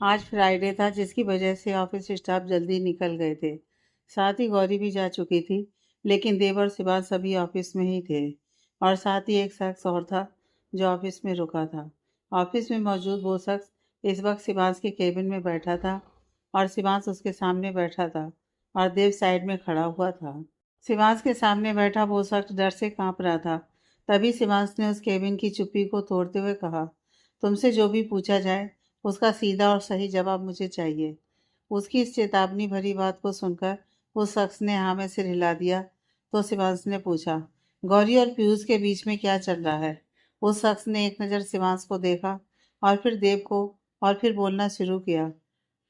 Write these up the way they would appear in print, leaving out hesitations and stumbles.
आज फ्राइडे था जिसकी वजह से ऑफिस स्टाफ जल्दी निकल गए थे। साथ ही गौरी भी जा चुकी थी, लेकिन देव और शिवाज सभी ऑफिस में ही थे। और साथ ही एक शख्स और था जो ऑफिस में रुका था। ऑफिस में मौजूद वो शख्स इस वक्त शिवाज के केबिन में बैठा था और शिवाज उसके सामने बैठा था और देव साइड में खड़ा हुआ था। शिवाज के सामने बैठा वो शख्स डर से कांप रहा था। तभी शिवाज ने उस केबिन की चुप्पी को तोड़ते हुए कहा, तुमसे जो भी पूछा जाए उसका सीधा और सही जवाब मुझे चाहिए। उसकी इस चेतावनी भरी बात को सुनकर उस शख्स ने हाँ में सिर हिला दिया। तो शिवांश ने पूछा, गौरी और पीयूष के बीच में क्या चल रहा है? उस शख्स ने एक नज़र शिवांश को देखा और फिर देव को और फिर बोलना शुरू किया।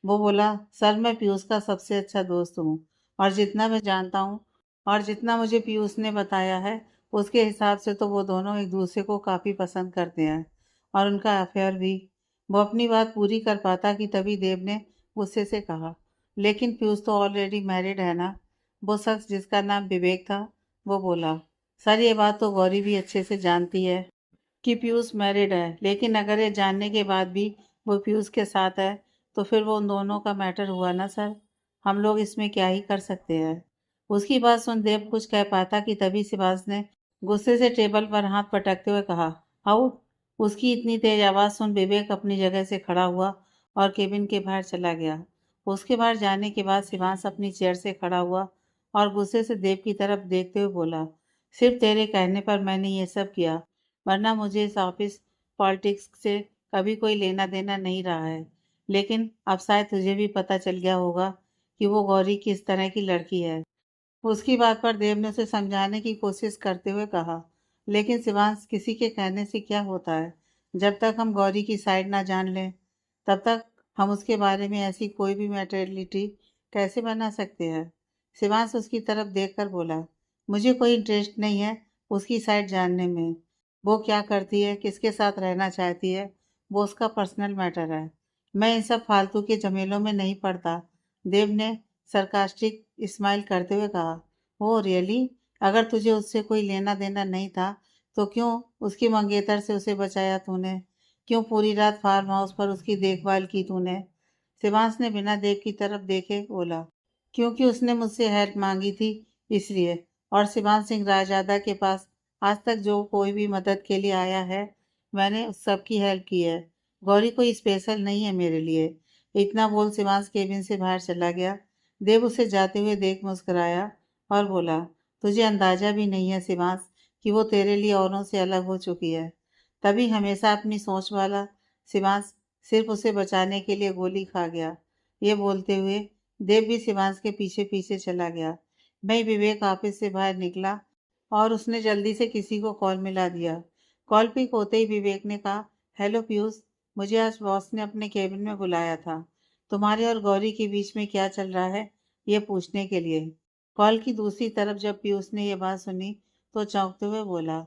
वो बोला, सर मैं पीयूष का सबसे अच्छा दोस्त हूँ और जितना मैं जानता हूँ और जितना मुझे पीयूष ने बताया है उसके हिसाब से तो वो दोनों एक दूसरे को काफ़ी पसंद करते हैं और उनका अफेयर भी। वो अपनी बात पूरी कर पाता कि तभी देव ने गुस्से से कहा, लेकिन पीयूष तो ऑलरेडी मैरिड है ना? वो शख्स जिसका नाम विवेक था वो बोला, सर ये बात तो गौरी भी अच्छे से जानती है कि पीयूष मैरिड है, लेकिन अगर ये जानने के बाद भी वो पीयूष के साथ है तो फिर वो उन दोनों का मैटर हुआ ना सर। हम लोग इसमें क्या ही कर सकते हैं? उसकी बात सुन देव कुछ कह पाता कि तभी शिवाज ने गुस्से से टेबल पर हाथ पटकते हुए कहा, आउट। उसकी इतनी तेज आवाज़ सुन विवेक अपनी जगह से खड़ा हुआ और केबिन के बाहर चला गया। उसके बाहर जाने के बाद शिवांश अपनी चेयर से खड़ा हुआ और गुस्से से देव की तरफ देखते हुए बोला, सिर्फ तेरे कहने पर मैंने ये सब किया, वरना मुझे इस ऑफिस पॉलिटिक्स से कभी कोई लेना देना नहीं रहा है। लेकिन अब शायद तुझे भी पता चल गया होगा कि वो गौरी किस तरह की लड़की है। उसकी बात पर देव ने उसे समझाने की कोशिश करते हुए कहा, लेकिन शिवांश किसी के कहने से क्या होता है? जब तक हम गौरी की साइड ना जान लें तब तक हम उसके बारे में ऐसी कोई भी मैटेरियलिटी कैसे बना सकते हैं? शिवांश उसकी तरफ देखकर बोला, मुझे कोई इंटरेस्ट नहीं है उसकी साइड जानने में। वो क्या करती है, किसके साथ रहना चाहती है, वो उसका पर्सनल मैटर है। मैं इन सब फालतू के झमेलों में नहीं पड़ता। देव ने सरकास्टिक स्माइल करते हुए कहा, ओह रियली? अगर तुझे उससे कोई लेना देना नहीं था तो क्यों उसकी मंगेतर से उसे बचाया तूने? क्यों पूरी रात फार्म हाउस पर उसकी देखभाल की तूने? शिवांश ने बिना देव की तरफ देखे बोला, क्योंकि उसने मुझसे हेल्प मांगी थी इसलिए। और शिवांश सिंह रायजादा के पास आज तक जो कोई भी मदद के लिए आया है मैंने उस सबकी हेल्प की है। गौरी कोई स्पेशल नहीं है मेरे लिए। इतना बोल शिवांश केबिन से बाहर चला गया। देव उसे जाते हुए देख मुस्कुराया और बोला, तुझे अंदाजा भी नहीं है शिवांश कि वो तेरे लिए औरों से अलग हो चुकी है। तभी हमेशा अपनी सोच वाला शिवांश सिर्फ उसे बचाने के लिए गोली खा गया। ये बोलते हुए देव भी शिवांश के पीछे पीछे चला गया। मैं विवेक ऑफिस से बाहर निकला और उसने जल्दी से किसी को कॉल मिला दिया। कॉल पिक होते ही विवेक ने कहा, हेलो पीयूष, मुझे आज बॉस ने अपने केबिन में बुलाया था तुम्हारे और गौरी के बीच में क्या चल रहा है ये पूछने के लिए। कॉल की दूसरी तरफ जब पीयूष ने यह बात सुनी तो चौंकते हुए बोला,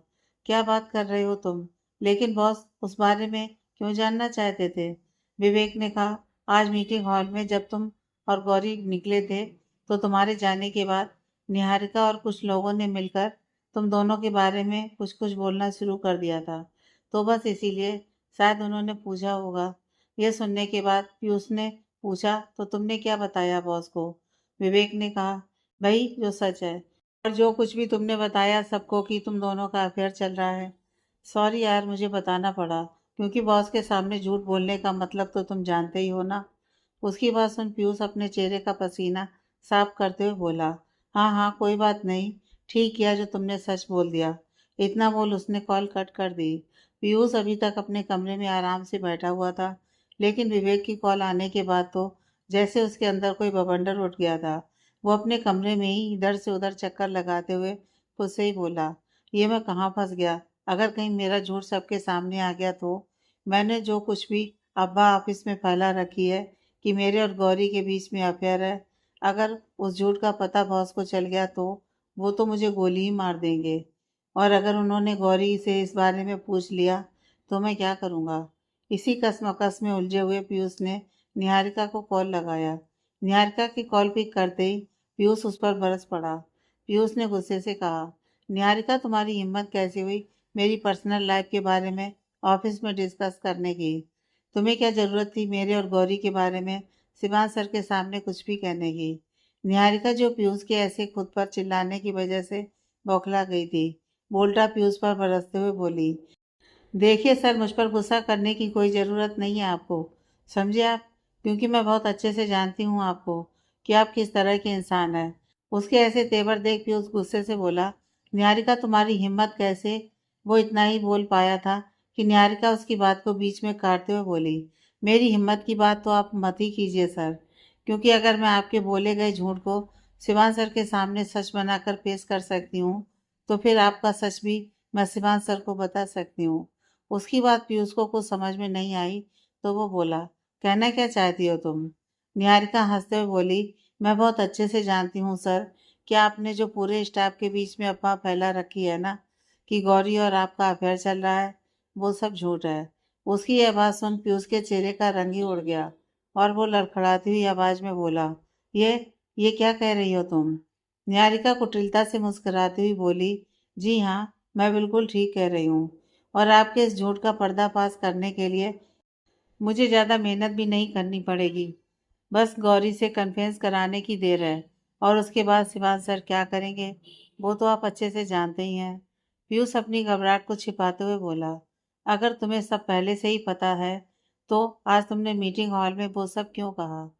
क्या बात कर रहे हो तुम? लेकिन बॉस उस बारे में क्यों जानना चाहते थे? विवेक ने कहा, आज मीटिंग हॉल में जब तुम और गौरी निकले थे तो तुम्हारे जाने के बाद निहारिका और कुछ लोगों ने मिलकर तुम दोनों के बारे में कुछ कुछ बोलना शुरू कर दिया था। तो बस इसीलिए शायद उन्होंने पूछा होगा। यह सुनने के बाद पीयूष ने पूछा, तो तुमने क्या बताया बॉस को? विवेक ने कहा, भाई जो सच है। और जो कुछ भी तुमने बताया सबको कि तुम दोनों का अफेयर चल रहा है। सॉरी यार, मुझे बताना पड़ा, क्योंकि बॉस के सामने झूठ बोलने का मतलब तो तुम जानते ही हो ना। उसकी बात सुन पीयूष अपने चेहरे का पसीना साफ करते हुए बोला, हाँ हाँ कोई बात नहीं, ठीक किया जो तुमने सच बोल दिया। इतना बोल उसने कॉल कट कर दी। पीयूष अभी तक अपने कमरे में आराम से बैठा हुआ था, लेकिन विवेक की कॉल आने के बाद तो जैसे उसके अंदर कोई बवंडर उठ गया था। वो अपने कमरे में ही इधर से उधर चक्कर लगाते हुए खुद से ही बोला, ये मैं कहाँ फंस गया? अगर कहीं मेरा झूठ सबके सामने आ गया तो? मैंने जो कुछ भी अब्बा ऑफिस में फैला रखी है कि मेरे और गौरी के बीच में अफेयर है, अगर उस झूठ का पता बॉस को चल गया तो वो तो मुझे गोली ही मार देंगे। और अगर उन्होंने गौरी से इस बारे में पूछ लिया तो मैं क्या करूँगा? इसी कश्मकश में उलझे हुए पीयूष ने निहारिका को कॉल लगाया। निहारिका की कॉल पिक करते ही पीयूष उस पर बरस पड़ा। पीयूष ने गुस्से से कहा, निहारिका तुम्हारी हिम्मत कैसे हुई मेरी पर्सनल लाइफ के बारे में ऑफिस में डिस्कस करने की? तुम्हें क्या ज़रूरत थी मेरे और गौरी के बारे में शिवांश सर के सामने कुछ भी कहने की? निहारिका जो पीयूष के ऐसे खुद पर चिल्लाने की वजह से बौखला गई थी, बोल्टा पीयूष पर बरसते हुए बोली, देखिए सर, मुझ पर गुस्सा करने की कोई ज़रूरत नहीं है आपको, समझे आप? क्योंकि मैं बहुत अच्छे से जानती हूँ आपको कि आप किस तरह के इंसान हैं। उसके ऐसे तेवर देख पीयूष गुस्से से बोला, निहारिका तुम्हारी हिम्मत कैसे? वो इतना ही बोल पाया था कि निहारिका उसकी बात को बीच में काटते हुए बोली, मेरी हिम्मत की बात तो आप मत ही कीजिए सर, क्योंकि अगर मैं आपके बोले गए झूठ को शिवान सर के सामने सच बनाकर पेश कर सकती हूँ, तो फिर आपका सच भी मैं शिवान सर को बता सकती हूँ। उसकी बात पीयूष को कुछ समझ में नहीं आई, तो वो बोला, कहना क्या चाहती हो तुम? निहारिका हंसते हुए बोली, मैं बहुत अच्छे से जानती हूँ सर कि आपने जो पूरे स्टाफ के बीच में अफवाह फैला रखी है ना कि गौरी और आपका अफेयर चल रहा है, वो सब झूठ है। उसकी यह बात सुन पीयूष के चेहरे का रंग ही उड़ गया और वो लड़खड़ाती हुई आवाज में बोला, ये ये क्या कह रही हो तुम? निहारिका कुटिलता से मुस्कुराती हुई बोली, जी हाँ, मैं बिल्कुल ठीक कह रही हूँ, और आपके इस झूठ का पर्दाफाश करने के लिए मुझे ज़्यादा मेहनत भी नहीं करनी पड़ेगी। बस गौरी से कन्फ्रेंस कराने की देर है, और उसके बाद शिवान सर क्या करेंगे वो तो आप अच्छे से जानते ही हैं। पीयूष अपनी घबराहट को छिपाते हुए बोला, अगर तुम्हें सब पहले से ही पता है तो आज तुमने मीटिंग हॉल में वो सब क्यों कहा?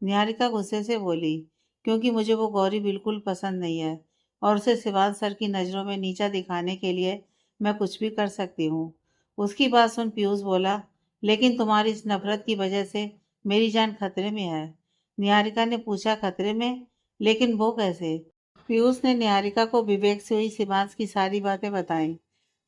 निहारिका गुस्से से बोली, क्योंकि मुझे वो गौरी बिल्कुल पसंद नहीं है, और उसे शिवान सर की नज़रों में नीचा दिखाने के लिए मैं कुछ भी कर सकती हूँ। उसकी बात सुन पीयूष बोला, लेकिन तुम्हारी इस नफरत की वजह से मेरी जान खतरे में है। निहारिका ने पूछा, खतरे में? लेकिन वो कैसे? पीयूष ने निहारिका को विवेक से हुई शिवांश की सारी बातें बताई,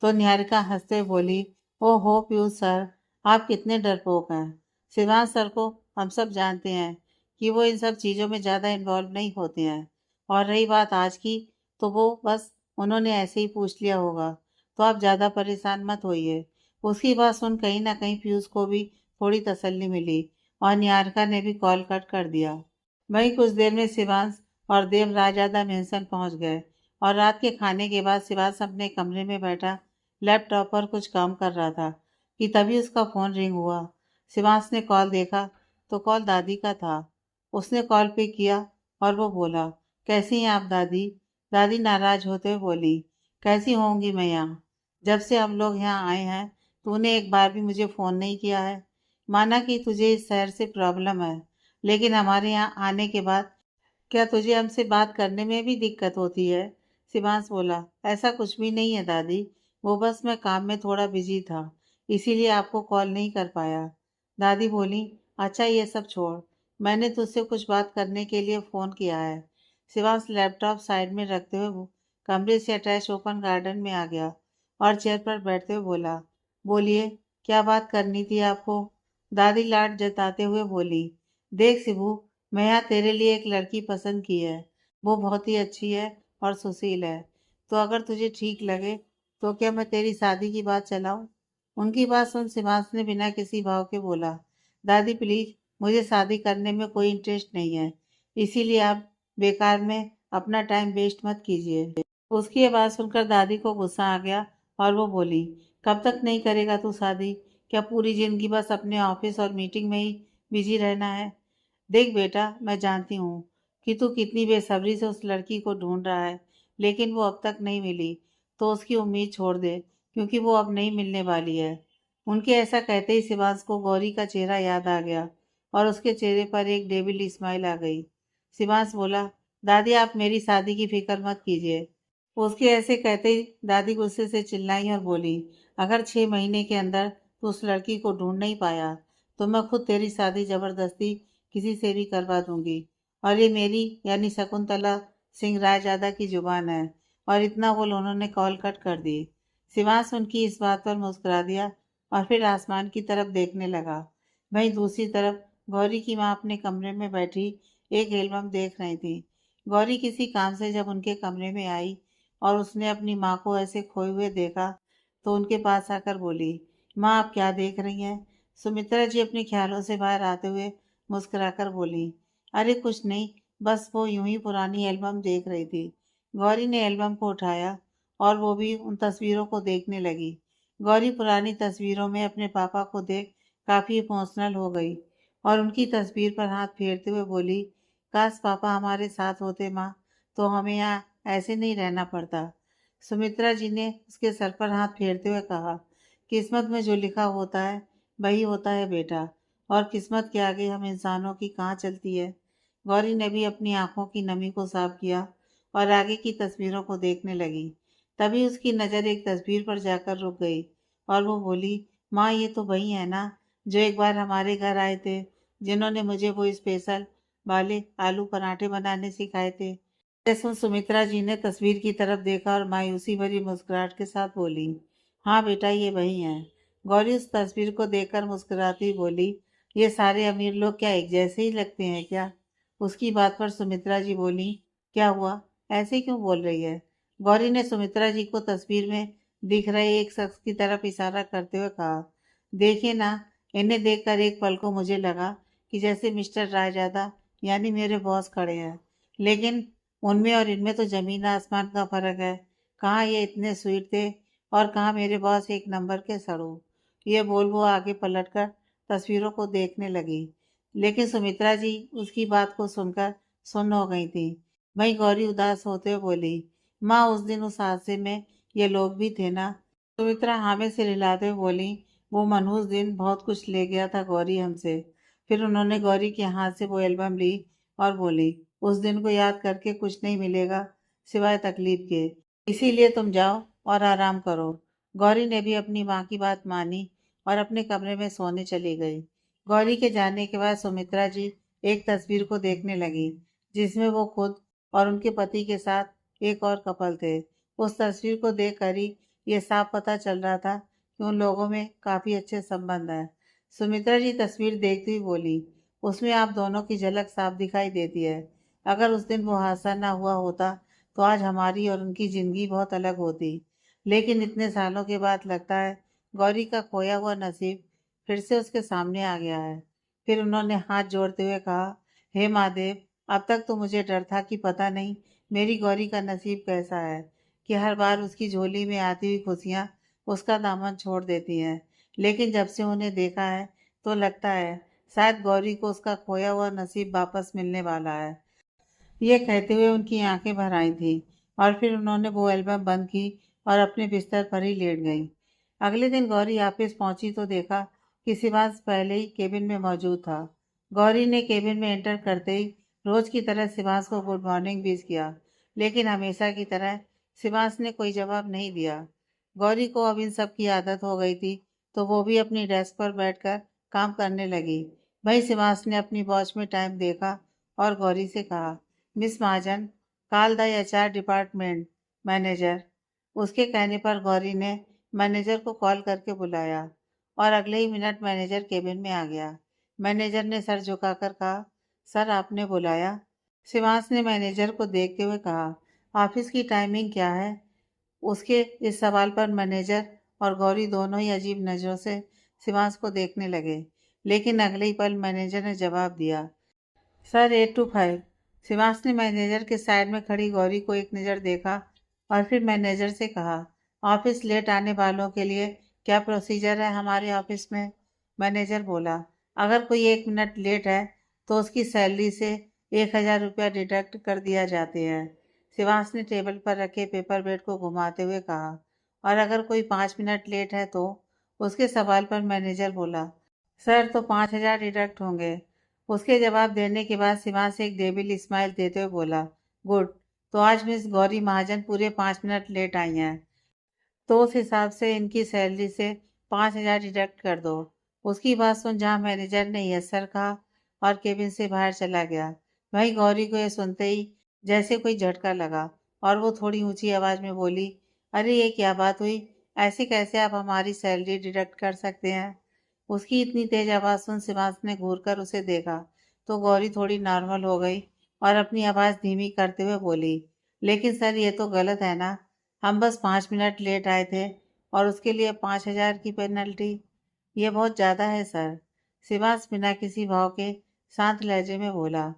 तो निहारिका हंसते हुए बोली, ओहो पीयूष सर, आप कितने डरपोक हैं। शिवांश सर को हम सब जानते हैं कि वो इन सब चीज़ों में ज़्यादा इन्वॉल्व नहीं होते हैं, और रही बात आज की, तो वो बस उन्होंने ऐसे ही पूछ लिया होगा, तो आप ज़्यादा परेशान मत होइए। उसकी बात सुन कहीं ना कहीं पीयूष को भी थोड़ी तसल्ली मिली, और निहारिका ने भी कॉल कट कर दिया। वहीं कुछ देर में शिवांश और देव राजादा मेंशन पहुंच गए, और रात के खाने के बाद शिवांश अपने कमरे में बैठा लैपटॉप पर कुछ काम कर रहा था कि तभी उसका फ़ोन रिंग हुआ। शिवांश ने कॉल देखा तो कॉल दादी का था। उसने कॉल पे किया और वो बोला, कैसी हैं आप दादी? दादी नाराज होते हुए बोली, कैसी होंगी मैं यहाँ? जब से हम लोग यहाँ आए हैं तूने एक बार भी मुझे फ़ोन नहीं किया है। माना कि तुझे इस शहर से प्रॉब्लम है, लेकिन हमारे यहाँ आने के बाद क्या तुझे हमसे बात करने में भी दिक्कत होती है? शिवांश बोला, ऐसा कुछ भी नहीं है दादी, वो बस मैं काम में थोड़ा बिजी था, इसीलिए आपको कॉल नहीं कर पाया। दादी बोली, अच्छा ये सब छोड़, मैंने तुझसे कुछ बात करने के लिए फ़ोन किया है। शिवांश लैपटॉप साइड में रखते हुए कमरे से अटैच ओपन गार्डन में आ गया और चेयर पर बैठते हुए बोला, बोलिए, क्या बात करनी थी आपको? दादी लाड जताते हुए बोली, देख शिबू, मैं यहाँ तेरे लिए एक लड़की पसंद की है। वो बहुत ही अच्छी है और सुशील है। तो अगर तुझे ठीक लगे तो क्या मैं तेरी शादी की बात चलाऊं? उनकी बात सुन शिवांश ने बिना किसी भाव के बोला, दादी प्लीज, मुझे शादी करने में कोई इंटरेस्ट नहीं है, इसीलिए आप बेकार में अपना टाइम वेस्ट मत कीजिए। उसकी ये बात सुनकर दादी को गुस्सा आ गया और वो बोली, कब तक नहीं करेगा तू शादी? क्या पूरी जिंदगी बस अपने ऑफिस और मीटिंग में ही बिजी रहना है? देख बेटा, मैं जानती हूँ कि तू कितनी बेसब्री से उस लड़की को ढूंढ रहा है, लेकिन वो अब तक नहीं मिली, तो उसकी उम्मीद छोड़ दे, क्योंकि वो अब नहीं मिलने वाली है। उनके ऐसा कहते ही शिवांश को गौरी का चेहरा याद आ गया और उसके चेहरे पर एक डेविल स्माइल आ गई। शिवांश बोला, दादी आप मेरी शादी की फिक्र मत कीजिए। उसके ऐसे कहते ही दादी गुस्से से चिल्लाई और बोली, अगर 6 महीने के अंदर तू उस लड़की को ढूंढ नहीं पाया तो मैं खुद तेरी शादी जबरदस्ती किसी से भी करवा दूंगी। और ये मेरी यानी शकुंतला सिंह रायजादा की जुबान है। और इतना बोल उन्होंने कॉल कट कर दी। शिवांश उनकी इस बात पर मुस्कुरा दिया और फिर आसमान की तरफ देखने लगा। वहीं दूसरी तरफ गौरी की माँ अपने कमरे में बैठी एक एल्बम देख रही थी। गौरी किसी काम से जब उनके कमरे में आई और उसने अपनी माँ को ऐसे खोए हुए देखा, तो उनके पास आकर बोली, माँ आप क्या देख रही हैं? सुमित्रा जी अपने ख्यालों से बाहर आते हुए मुस्कुराकर बोली, अरे कुछ नहीं, बस वो यूं ही पुरानी एल्बम देख रही थी। गौरी ने एल्बम को उठाया और वो भी उन तस्वीरों को देखने लगी। गौरी पुरानी तस्वीरों में अपने पापा को देख काफ़ी इमोशनल हो गई और उनकी तस्वीर पर हाथ फेरते हुए बोली, काश पापा हमारे साथ होते माँ, तो हमें यहाँ ऐसे नहीं रहना पड़ता। सुमित्रा जी ने उसके सर पर हाथ फेरते हुए कहा, किस्मत में जो लिखा होता है वही होता है बेटा, और किस्मत के आगे हम इंसानों की कहाँ चलती है। गौरी ने भी अपनी आंखों की नमी को साफ किया और आगे की तस्वीरों को देखने लगी। तभी उसकी नज़र एक तस्वीर पर जाकर रुक गई और वो बोली, माँ ये तो वही है ना जो एक बार हमारे घर आए थे, जिन्होंने मुझे वो स्पेशल वाले आलू पराठे बनाने सिखाए थे। जैसे सुमित्रा जी ने तस्वीर की तरफ देखा और मायूसी भरी मुस्कुराहट के साथ बोली, हाँ बेटा ये वही हैं। गौरी उस तस्वीर को देखकर मुस्कुराती हुई बोली, ये सारे अमीर लोग क्या एक जैसे ही लगते हैं क्या? उसकी बात पर सुमित्रा जी बोली, क्या हुआ, ऐसे क्यों बोल रही है? गौरी ने सुमित्रा जी को तस्वीर में दिख रहे एक शख्स की तरफ इशारा करते हुए कहा, देखिए ना, इन्हें देखकर एक पल को मुझे लगा कि जैसे मिस्टर रायजादा यानी मेरे बॉस खड़े हैं, लेकिन उनमें और इनमें तो ज़मीन आसमान का फ़र्क है। कहाँ ये इतने स्वीट थे और कहाँ मेरे बॉस एक नंबर के सड़ू। ये बोल वो आगे पलटकर तस्वीरों को देखने लगी, लेकिन सुमित्रा जी उसकी बात को सुनकर सुन्न हो गई थी। वहीं गौरी उदास होते हुए बोली, माँ उस दिन उस हादसे में ये लोग भी थे ना? सुमित्रा हाँ में सिर हिलाते हुए बोली, वो मनहूस दिन बहुत कुछ ले गया था गौरी हमसे। फिर उन्होंने गौरी के हाथ से वो एल्बम ली और बोली, उस दिन को याद करके कुछ नहीं मिलेगा सिवाय तकलीफ के, इसीलिए तुम जाओ और आराम करो। गौरी ने भी अपनी माँ की बात मानी और अपने कमरे में सोने चली गई। गौरी के जाने के बाद सुमित्रा जी एक तस्वीर को देखने लगी, जिसमें वो खुद और उनके पति के साथ एक और कपल थे। उस तस्वीर को देखकर ही ये साफ पता चल रहा था कि उन लोगों में काफ़ी अच्छे संबंध हैं। सुमित्रा जी तस्वीर देखती हुई बोली, उसमें आप दोनों की झलक साफ दिखाई देती है। अगर उस दिन वो हादसा ना हुआ होता तो आज हमारी और उनकी ज़िंदगी बहुत अलग होती। लेकिन इतने सालों के बाद लगता है गौरी का खोया हुआ नसीब फिर से उसके सामने आ गया है। फिर उन्होंने हाथ जोड़ते हुए कहा, हे महादेव, अब तक तो मुझे डर था कि पता नहीं मेरी गौरी का नसीब कैसा है, कि हर बार उसकी झोली में आती हुई खुशियाँ उसका दामन छोड़ देती हैं। लेकिन जब से उन्हें देखा है तो लगता है शायद गौरी को उसका खोया हुआ नसीब वापस मिलने वाला है। ये कहते हुए उनकी आंखें भर आई थीं और फिर उन्होंने वो एल्बम बंद की और अपने बिस्तर पर ही लेट गई। अगले दिन गौरी ऑफिस पहुंची तो देखा कि शिवांश पहले ही केबिन में मौजूद था। गौरी ने केबिन में एंटर करते ही रोज की तरह शिवांश को गुड मॉर्निंग विश किया, लेकिन हमेशा की तरह शिवांश ने कोई जवाब नहीं दिया। गौरी को अब इन सब की आदत हो गई थी, तो वो भी अपनी डेस्क पर बैठकर काम करने लगी। वहीं शिवांश ने अपनी वॉच में टाइम देखा और गौरी से कहा, miss Mahajan, call the HR department manager. उसके कहने पर गौरी ने मैनेजर को कॉल करके बुलाया और अगले ही मिनट मैनेजर केबिन में आ गया। मैनेजर ने सर झुकाकर कहा, सर आपने बुलाया? शिवांश ने मैनेजर को देखते हुए कहा, ऑफिस की टाइमिंग क्या है? उसके इस सवाल पर मैनेजर और गौरी दोनों ही अजीब नज़रों से शिवांश को देखने लगे, लेकिन अगले ही पल मैनेजर ने जवाब दिया, सर 8 to 5। शिवांश ने मैनेजर के साइड में खड़ी गौरी को एक नज़र देखा और फिर मैनेजर से कहा, ऑफिस लेट आने वालों के लिए क्या प्रोसीजर है हमारे ऑफिस में? मैनेजर बोला, अगर कोई 1 मिनट लेट है तो उसकी सैलरी से 1,000 रुपया डिडक्ट कर दिया जाते हैं। शिवांश ने टेबल पर रखे पेपर वेट को घुमाते हुए कहा, और अगर कोई 5 मिनट लेट है तो? उसके सवाल पर मैनेजर बोला, सर तो 5,000 डिडक्ट होंगे। उसके जवाब देने के बाद शिवांश एक डेविल स्माइल देते हुए बोला, गुड, तो आज मिस गौरी महाजन पूरे 5 मिनट लेट आई हैं, तो उस हिसाब से इनकी सैलरी से 5,000 डिडक्ट कर दो। उसकी बात सुन जहाँ मैनेजर ने यस सर कहा और केबिन से बाहर चला गया, वहीं गौरी को यह सुनते ही जैसे कोई झटका लगा और वो थोड़ी ऊंची आवाज में बोली, अरे ये क्या बात हुई, ऐसे कैसे आप हमारी सैलरी डिडक्ट कर सकते हैं? उसकी इतनी तेज आवाज़ सुन शिवांश ने घूरकर उसे देखा तो गौरी थोड़ी नॉर्मल हो गई और अपनी आवाज़ धीमी करते हुए बोली, लेकिन सर ये तो गलत है ना, हम बस 5 मिनट लेट आए थे और उसके लिए 5,000 की पेनल्टी, ये बहुत ज़्यादा है सर। शिवांश बिना किसी भाव के शांत लहजे में बोला,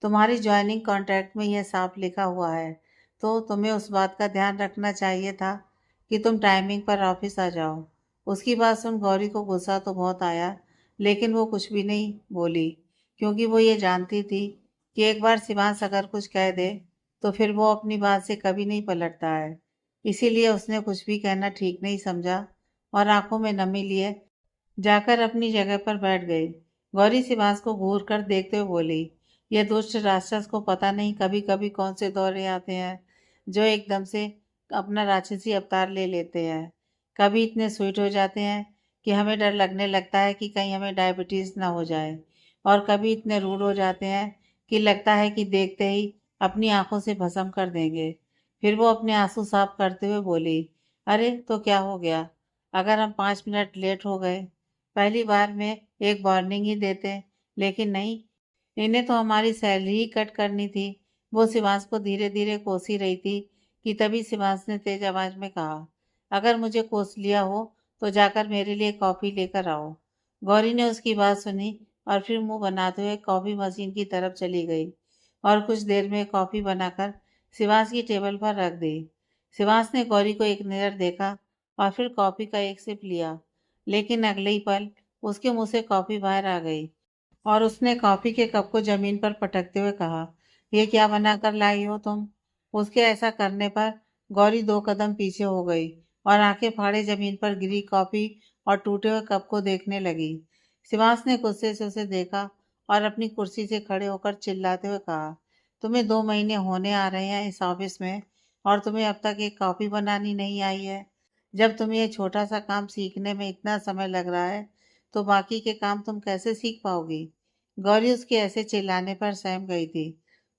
तुम्हारी ज्वाइनिंग कॉन्ट्रैक्ट में यह साफ लिखा हुआ है, तो तुम्हें उस बात का ध्यान रखना चाहिए था कि तुम टाइमिंग पर ऑफिस आ जाओ। उसकी बात सुन गौरी को गुस्सा तो बहुत आया, लेकिन वो कुछ भी नहीं बोली, क्योंकि वो ये जानती थी कि एक बार शिवांश अगर कुछ कह दे तो फिर वो अपनी बात से कभी नहीं पलटता है। इसीलिए उसने कुछ भी कहना ठीक नहीं समझा और आंखों में नमी लिए जाकर अपनी जगह पर बैठ गई। गौरी शिवांश को घूर कर देखते हुए बोली, यह दुष्ट राक्षस को पता नहीं कभी कभी कौन से दौरे आते हैं जो एकदम से अपना राक्षसी अवतार ले लेते हैं। कभी इतने स्वीट हो जाते हैं कि हमें डर लगने लगता है कि कहीं हमें डायबिटीज ना हो जाए, और कभी इतने रूड हो जाते हैं कि लगता है कि देखते ही अपनी आंखों से भस्म कर देंगे। फिर वो अपने आंसू साफ करते हुए बोली, अरे तो क्या हो गया अगर हम 5 मिनट लेट हो गए? पहली बार में एक वार्निंग ही देते, लेकिन नहीं, इन्हें तो हमारी सैलरी ही कट करनी थी। वो शिवांश को धीरे धीरे कोस ही रही थी कि तभी शिवांश ने तेज आवाज में कहा, अगर मुझे कोस लिया हो तो जाकर मेरे लिए कॉफी लेकर आओ। गौरी ने उसकी बात सुनी और फिर मुंह बनाते हुए कॉफी मशीन की तरफ चली गई और कुछ देर में कॉफी बनाकर शिवांश की टेबल पर रख दी। शिवांश ने गौरी को एक नज़र देखा और फिर कॉफी का एक सिप लिया, लेकिन अगले ही पल उसके मुंह से कॉफी बाहर आ गई और उसने कॉफी के कप को जमीन पर पटकते हुए कहा, ये क्या बना कर लाई हो तुम? उसके ऐसा करने पर गौरी 2 कदम पीछे हो गई और आंखें फाड़े जमीन पर गिरी कॉफी और टूटे हुए कप को देखने लगी। शिवांश ने गुस्से से उसे देखा और अपनी कुर्सी से खड़े होकर चिल्लाते हुए कहा, तुम्हें 2 महीने होने आ रहे हैं इस ऑफिस में और तुम्हें अब तक एक कॉफी बनानी नहीं आई है? जब तुम्हें ये छोटा सा काम सीखने में इतना समय लग रहा है तो बाकी के काम तुम कैसे सीख पाओगी? गौरी उसके ऐसे चिल्लाने पर सहम गई थी।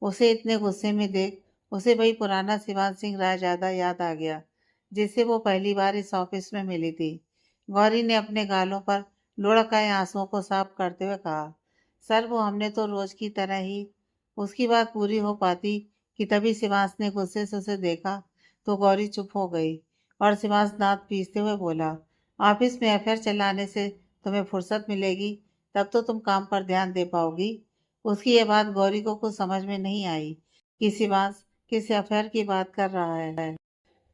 उसे इतने गुस्से में देख उसे वही पुराना शिवान सिंह रायजादा याद आ गया जिससे वो पहली बार इस ऑफिस में मिली थी। गौरी ने अपने गालों पर लुढ़क आए आंसुओं को साफ करते हुए कहा, सर वो हमने तो रोज की तरह ही। उसकी बात पूरी हो पाती कि तभी शिवांश ने गुस्से से उसे देखा तो गौरी चुप हो गई और शिवांश दांत पीसते हुए बोला, ऑफिस में अफेयर चलाने से तुम्हें फुर्सत मिलेगी तब तो तुम काम पर ध्यान दे पाओगी। उसकी ये बात गौरी को कुछ समझ में नहीं आई कि शिवांश किस अफेयर की बात कर रहा है।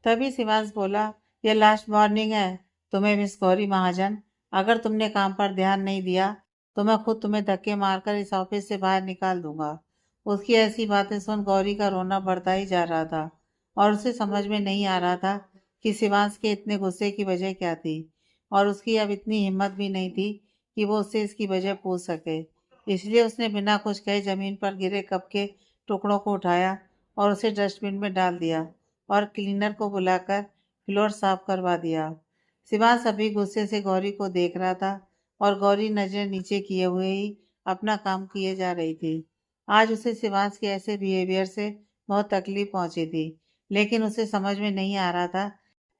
तभी शिवांश बोला, यह लास्ट वार्निंग है तुम्हें मिस गौरी महाजन। अगर तुमने काम पर ध्यान नहीं दिया तो मैं खुद तुम्हें धक्के मारकर इस ऑफिस से बाहर निकाल दूंगा। उसकी ऐसी बातें सुन गौरी का रोना बढ़ता ही जा रहा था और उसे समझ में नहीं आ रहा था कि शिवांश के इतने गुस्से की वजह क्या थी, और उसकी अब इतनी हिम्मत भी नहीं थी कि वो उससे इसकी वजह पूछ सके। इसलिए उसने बिना कुछ कहे जमीन पर गिरे कप के टुकड़ों को उठाया और उसे डस्टबिन में डाल दिया और क्लीनर को बुलाकर फ्लोर साफ करवा दिया। शिवांश अभी गुस्से से गौरी को देख रहा था और गौरी नजर नीचे किए हुए ही अपना काम किए जा रही थी। आज उसे शिवांश के ऐसे बिहेवियर से बहुत तकलीफ पहुंची थी, लेकिन उसे समझ में नहीं आ रहा था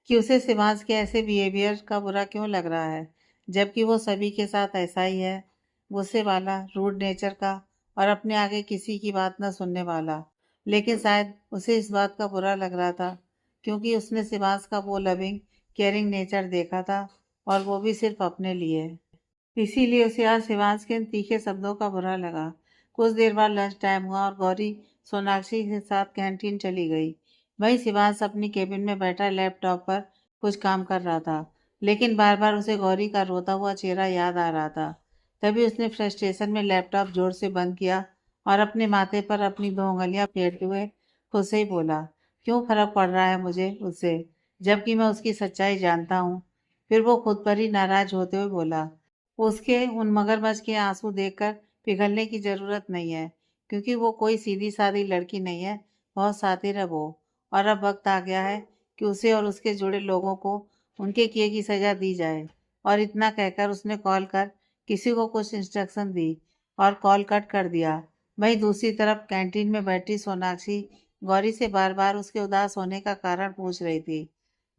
कि उसे शिवांश के ऐसे बिहेवियर का बुरा क्यों लग रहा है, जबकि वो सभी के साथ ऐसा ही है, गुस्से वाला, रूड नेचर का और अपने आगे किसी की बात न सुनने वाला। लेकिन शायद उसे इस बात का बुरा लग रहा था क्योंकि उसने शिवांश का वो लविंग केयरिंग नेचर देखा था, और वो भी सिर्फ अपने लिए। इसीलिए उसे आज शिवांश के इन तीखे शब्दों का बुरा लगा। कुछ देर बाद लंच टाइम हुआ और गौरी सोनाक्षी के साथ कैंटीन चली गई। वहीं शिवांश अपनी केबिन में बैठा लैपटॉप पर कुछ काम कर रहा था, लेकिन बार बार उसे गौरी का रोता हुआ चेहरा याद आ रहा था। तभी उसने फ्रस्ट्रेशन में लैपटॉप जोर से बंद किया और अपने माथे पर अपनी 2 उंगलियां फेरते हुए खुद से ही बोला, क्यों फर्क पड़ रहा है मुझे उससे, जबकि मैं उसकी सच्चाई जानता हूँ। फिर वो खुद पर ही नाराज होते हुए बोला, उसके उन मगरमच्छ के आंसू देखकर पिघलने की जरूरत नहीं है, क्योंकि वो कोई सीधी सादी लड़की नहीं है, बहुत शातिर है वो। और अब वक्त आ गया है कि उसे और उसके जुड़े लोगों को उनके किए की सजा दी जाए। और इतना कहकर उसने कॉल कर किसी को कुछ इंस्ट्रक्शन दी और कॉल कट कर दिया। वहीं दूसरी तरफ कैंटीन में बैठी सोनाक्षी गौरी से बार बार उसके उदास होने का कारण पूछ रही थी।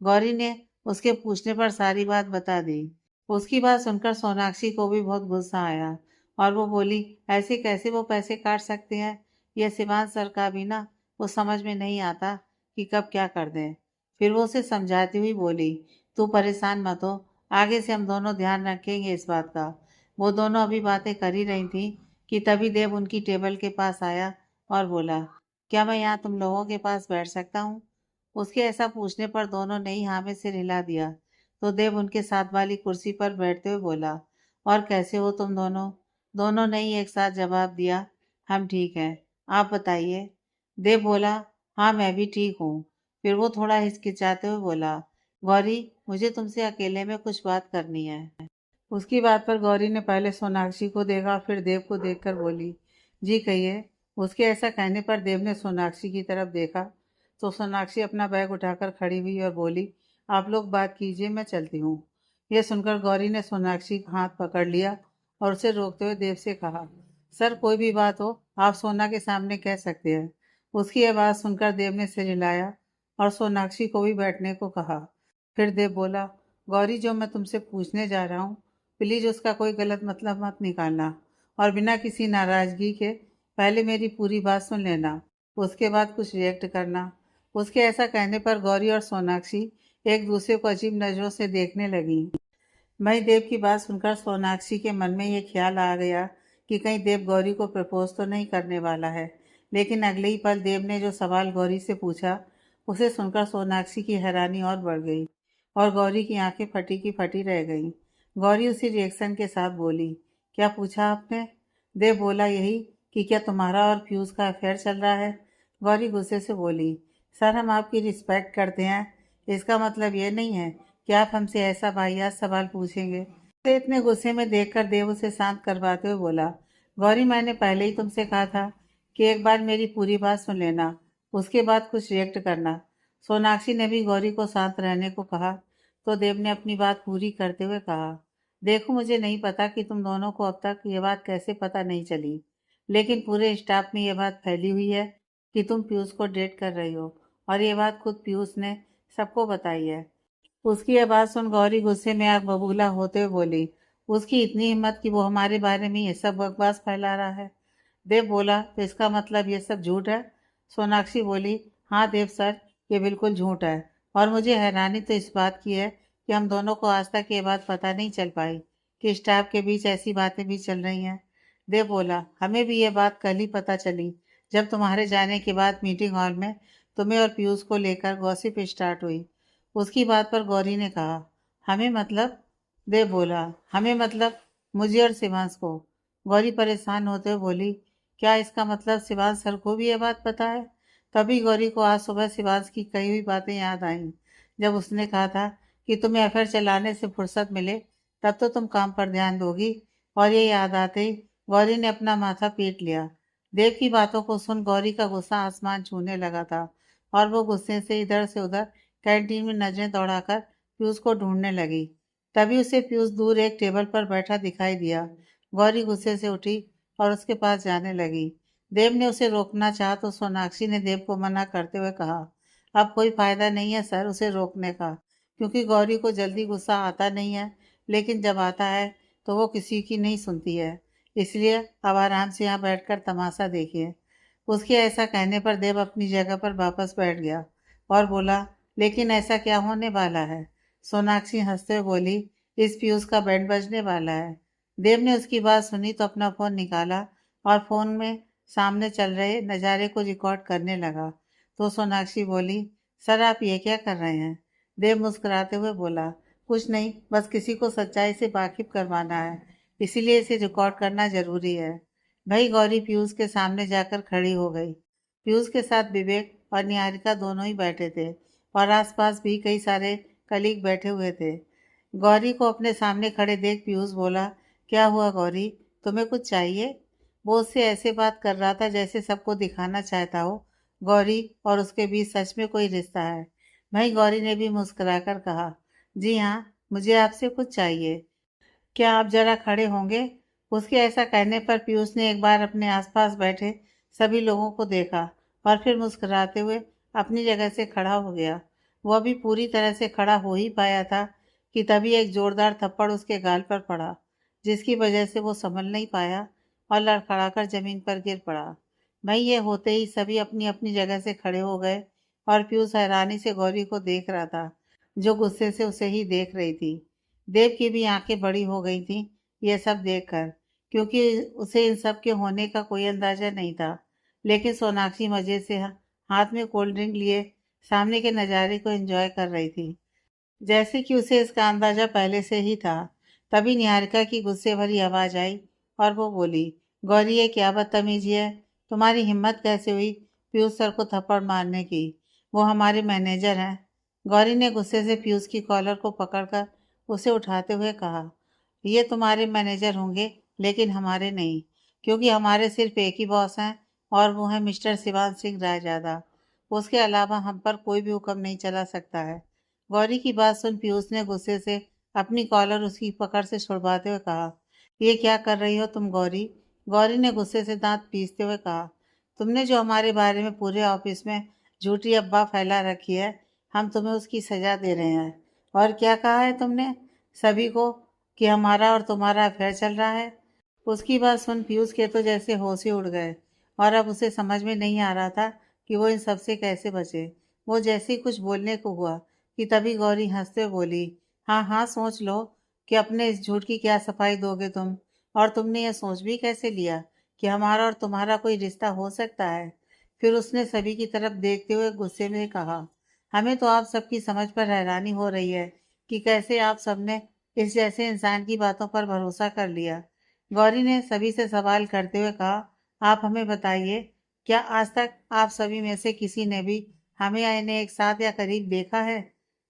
गौरी ने उसके पूछने पर सारी बात बता दी। उसकी बात सुनकर सोनाक्षी को भी बहुत गुस्सा आया और वो बोली, ऐसे कैसे वो पैसे काट सकते हैं? यह शिवांश सर का भी ना वो समझ में नहीं आता कि कब क्या कर दें। फिर वो उसे समझाती हुई बोली, तू परेशान मत हो, आगे से हम दोनों ध्यान रखेंगे इस बात का। वो दोनों अभी बातें कर ही रही थी कि तभी देव उनकी टेबल के पास आया और बोला, क्या मैं यहाँ तुम लोगों के पास बैठ सकता हूँ? उसके ऐसा पूछने पर दोनों ने ही हाँ में सिर हिला दिया। तो देव उनके साथ वाली कुर्सी पर बैठते हुए बोला, और कैसे हो तुम दोनों? दोनों ने ही एक साथ जवाब दिया, हम ठीक हैं। आप बताइए। देव बोला, हाँ मैं भी ठीक हूँ। फिर वो थोड़ा हिचकिचाते हुए बोला, गौरी मुझे तुमसे अकेले में कुछ बात करनी है। उसकी बात पर गौरी ने पहले सोनाक्षी को देखा, फिर देव को देखकर बोली, जी कहिए। उसके ऐसा कहने पर देव ने सोनाक्षी की तरफ देखा तो सोनाक्षी अपना बैग उठाकर खड़ी हुई और बोली, आप लोग बात कीजिए, मैं चलती हूँ। यह सुनकर गौरी ने सोनाक्षी का हाथ पकड़ लिया और उसे रोकते हुए देव से कहा, सर कोई भी बात हो आप सोना के सामने कह सकते हैं। उसकी यह बात सुनकर देव ने सिर हिलाया और सोनाक्षी को भी बैठने को कहा। फिर देव बोला, गौरी जो मैं तुमसे पूछने जा रहा हूँ प्लीज़ उसका कोई गलत मतलब मत निकालना और बिना किसी नाराज़गी के पहले मेरी पूरी बात सुन लेना, उसके बाद कुछ रिएक्ट करना। उसके ऐसा कहने पर गौरी और सोनाक्षी एक दूसरे को अजीब नज़रों से देखने लगी। वहीं देव की बात सुनकर सोनाक्षी के मन में ये ख्याल आ गया कि कहीं देव गौरी को प्रपोज तो नहीं करने वाला है। लेकिन अगले ही पल देव ने जो सवाल गौरी से पूछा उसे सुनकर सोनाक्षी की हैरानी और बढ़ गई और गौरी की आंखें फटी की फटी रह गईं। गौरी उसी रिएक्शन के साथ बोली, क्या पूछा आपने? देव बोला, यही कि क्या तुम्हारा और पीयूष का अफेयर चल रहा है। गौरी गुस्से से बोली, सर हम आपकी रिस्पेक्ट करते हैं, इसका मतलब ये नहीं है कि आप हमसे ऐसा वाहियात सवाल पूछेंगे। उसे इतने गुस्से में देखकर देव उसे शांत करवाते हुए बोला, गौरी मैंने पहले ही तुमसे कहा था कि एक बार मेरी पूरी बात सुन लेना, उसके बाद कुछ रिएक्ट करना। सोनाक्षी ने भी गौरी को शांत रहने को कहा तो देव ने अपनी बात पूरी करते हुए कहा, देखो मुझे नहीं पता कि तुम दोनों को अब तक ये बात कैसे पता नहीं चली, लेकिन पूरे स्टाफ में ये बात फैली हुई है कि तुम पीयूष को डेट कर रही हो और ये बात खुद पीयूष ने सबको बताई है। उसकी यह बात सुन गौरी गुस्से में आग बबूला होते हुए बोली, उसकी इतनी हिम्मत कि वो हमारे बारे में ये सब बकवास फैला रहा है। देव बोला, तो इसका मतलब ये सब झूठ है? सोनाक्षी बोली, हाँ देव सर, ये बिल्कुल झूठ है और मुझे हैरानी तो इस बात की है कि हम दोनों को आज तक ये बात पता नहीं चल पाई कि स्टाफ के बीच ऐसी बातें भी चल रही हैं। देव बोला, हमें भी ये बात कल ही पता चली जब तुम्हारे जाने के बाद मीटिंग हॉल में तुम्हें और पीयूष को लेकर गॉसिप स्टार्ट हुई। उसकी बात पर गौरी ने कहा, हमें मतलब? देव बोला, हमें मतलब मुझे और शिवांश को। गौरी परेशान होते हुए बोली, क्या इसका मतलब शिवांश सर को भी ये बात पता है? तभी गौरी को आज सुबह शिवांश की कही हुई बातें याद आईं, जब उसने कहा था कि तुम्हें अफेयर चलाने से फुर्सत मिले तब तो तुम काम पर ध्यान दोगी। और ये याद आते ही गौरी ने अपना माथा पीट लिया। देव की बातों को सुन गौरी का गुस्सा आसमान छूने लगा था और वो गुस्से से इधर से उधर कैंटीन में नजरें दौड़ाकर पीयूष को ढूंढने लगी। तभी उसे पीयूष दूर एक टेबल पर बैठा दिखाई दिया। गौरी गुस्से से उठी और उसके पास जाने लगी। देव ने उसे रोकना चाहा तो सोनाक्षी ने देव को मना करते हुए कहा, अब कोई फायदा नहीं है सर उसे रोकने का, क्योंकि गौरी को जल्दी गुस्सा आता नहीं है, लेकिन जब आता है तो वो किसी की नहीं सुनती है। इसलिए अब आराम से यहाँ बैठकर तमाशा देखिए। उसके ऐसा कहने पर देव अपनी जगह पर वापस बैठ गया और बोला, लेकिन ऐसा क्या होने वाला है? सोनाक्षी हंसते हुए बोली, इस पीयूष का बैंड बजने वाला है। देव ने उसकी बात सुनी तो अपना फ़ोन निकाला और फ़ोन में सामने चल रहे नज़ारे को रिकॉर्ड करने लगा। तो सोनाक्षी बोली, सर आप ये क्या कर रहे हैं? देव मुस्कुराते हुए बोला, कुछ नहीं, बस किसी को सच्चाई से वाकिफ करवाना है, इसीलिए इसे रिकॉर्ड करना ज़रूरी है। भाई गौरी पीयूष के सामने जाकर खड़ी हो गई। पीयूष के साथ विवेक और निहारिका दोनों ही बैठे थे और आसपास भी कई सारे कलीग बैठे हुए थे। गौरी को अपने सामने खड़े देख पीयूष बोला, क्या हुआ गौरी, तुम्हें कुछ चाहिए? वो उससे ऐसे बात कर रहा था जैसे सबको दिखाना चाहता हो गौरी और उसके बीच सच में कोई रिश्ता है। वहीं गौरी ने भी मुस्कुराकर कहा, जी हाँ, मुझे आपसे कुछ चाहिए, क्या आप जरा खड़े होंगे? उसके ऐसा कहने पर पीयूष ने एक बार अपने आसपास बैठे सभी लोगों को देखा और फिर मुस्कुराते हुए अपनी जगह से खड़ा हो गया। वो अभी पूरी तरह से खड़ा हो ही पाया था कि तभी एक जोरदार थप्पड़ उसके गाल पर पड़ा, जिसकी वजह से वो संभल नहीं पाया और लड़खड़ाकर जमीन पर गिर पड़ा। वहीं ये होते ही सभी अपनी अपनी जगह से खड़े हो गए और पीयूष हैरानी से गौरी को देख रहा था, जो गुस्से से उसे ही देख रही थी। देव की भी आंखें बड़ी हो गई थीं यह सब देखकर, क्योंकि उसे इन सब के होने का कोई अंदाजा नहीं था। लेकिन सोनाक्षी मजे से हाथ में कोल्ड ड्रिंक लिए सामने के नज़ारे को एंजॉय कर रही थी, जैसे कि उसे इसका अंदाजा पहले से ही था। तभी निहारिका की गुस्से भरी आवाज आई और वो बोली, गौरी ये क्या बदतमीजी है, तुम्हारी हिम्मत कैसे हुई पीयूष सर को थप्पड़ मारने की, वो हमारे मैनेजर हैं। गौरी ने गुस्से से पीयूष की कॉलर को पकड़कर उसे उठाते हुए कहा, ये तुम्हारे मैनेजर होंगे लेकिन हमारे नहीं, क्योंकि हमारे सिर्फ एक ही बॉस हैं और वो है मिस्टर शिवान सिंह रायजादा। उसके अलावा हम पर कोई भी हुक्म नहीं चला सकता है। गौरी की बात सुन पीयूष ने गुस्से से अपनी कॉलर उसकी पकड़ से छुड़वाते हुए कहा, ये क्या कर रही हो तुम गौरी। गौरी ने गुस्से से दांत पीसते हुए कहा, तुमने जो हमारे बारे में पूरे ऑफिस में झूठी अफवाह फैला रखी है, हम तुम्हें उसकी सजा दे रहे हैं। और क्या कहा है तुमने सभी को कि हमारा और तुम्हारा अफेयर चल रहा है। उसकी बात सुन पीयूष के तो जैसे होश ही उड़ गए और अब उसे समझ में नहीं आ रहा था कि वो इन सब से कैसे बचे। वो जैसे ही कुछ बोलने को हुआ कि तभी गौरी हंसते हुए बोली, हाँ हाँ सोच लो कि अपने इस झूठ की क्या सफाई दोगे तुम, और तुमने यह सोच भी कैसे लिया कि हमारा और तुम्हारा कोई रिश्ता हो सकता है। फिर उसने सभी की तरफ देखते हुए गुस्से में कहा, हमें तो आप सबकी समझ पर हैरानी हो रही है कि कैसे आप सबने इस जैसे इंसान की बातों पर भरोसा कर लिया। गौरी ने सभी से सवाल करते हुए कहा, आप हमें बताइए, क्या आज तक आप सभी में से किसी ने भी हमें या इन्हें एक साथ या करीब देखा है।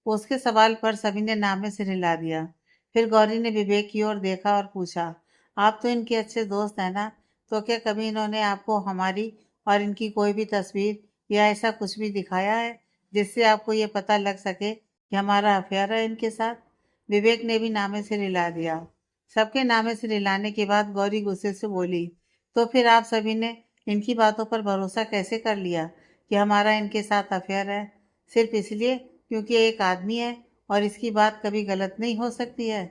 उसके सवाल पर सभी ने नाम में सिर हिला दिया। फिर गौरी ने विवेक की ओर देखा और पूछा, आप तो इनके अच्छे दोस्त हैं ना, तो क्या कभी इन्होंने आपको हमारी और इनकी कोई भी तस्वीर या ऐसा कुछ भी दिखाया है जिससे आपको ये पता लग सके कि हमारा अफेयर है इनके साथ। विवेक ने भी नामे से हिला दिया। सबके नामे से हिलाने के बाद गौरी गुस्से से बोली, तो फिर आप सभी ने इनकी बातों पर भरोसा कैसे कर लिया कि हमारा इनके साथ अफेयर है, सिर्फ इसलिए क्योंकि एक आदमी है और इसकी बात कभी गलत नहीं हो सकती है।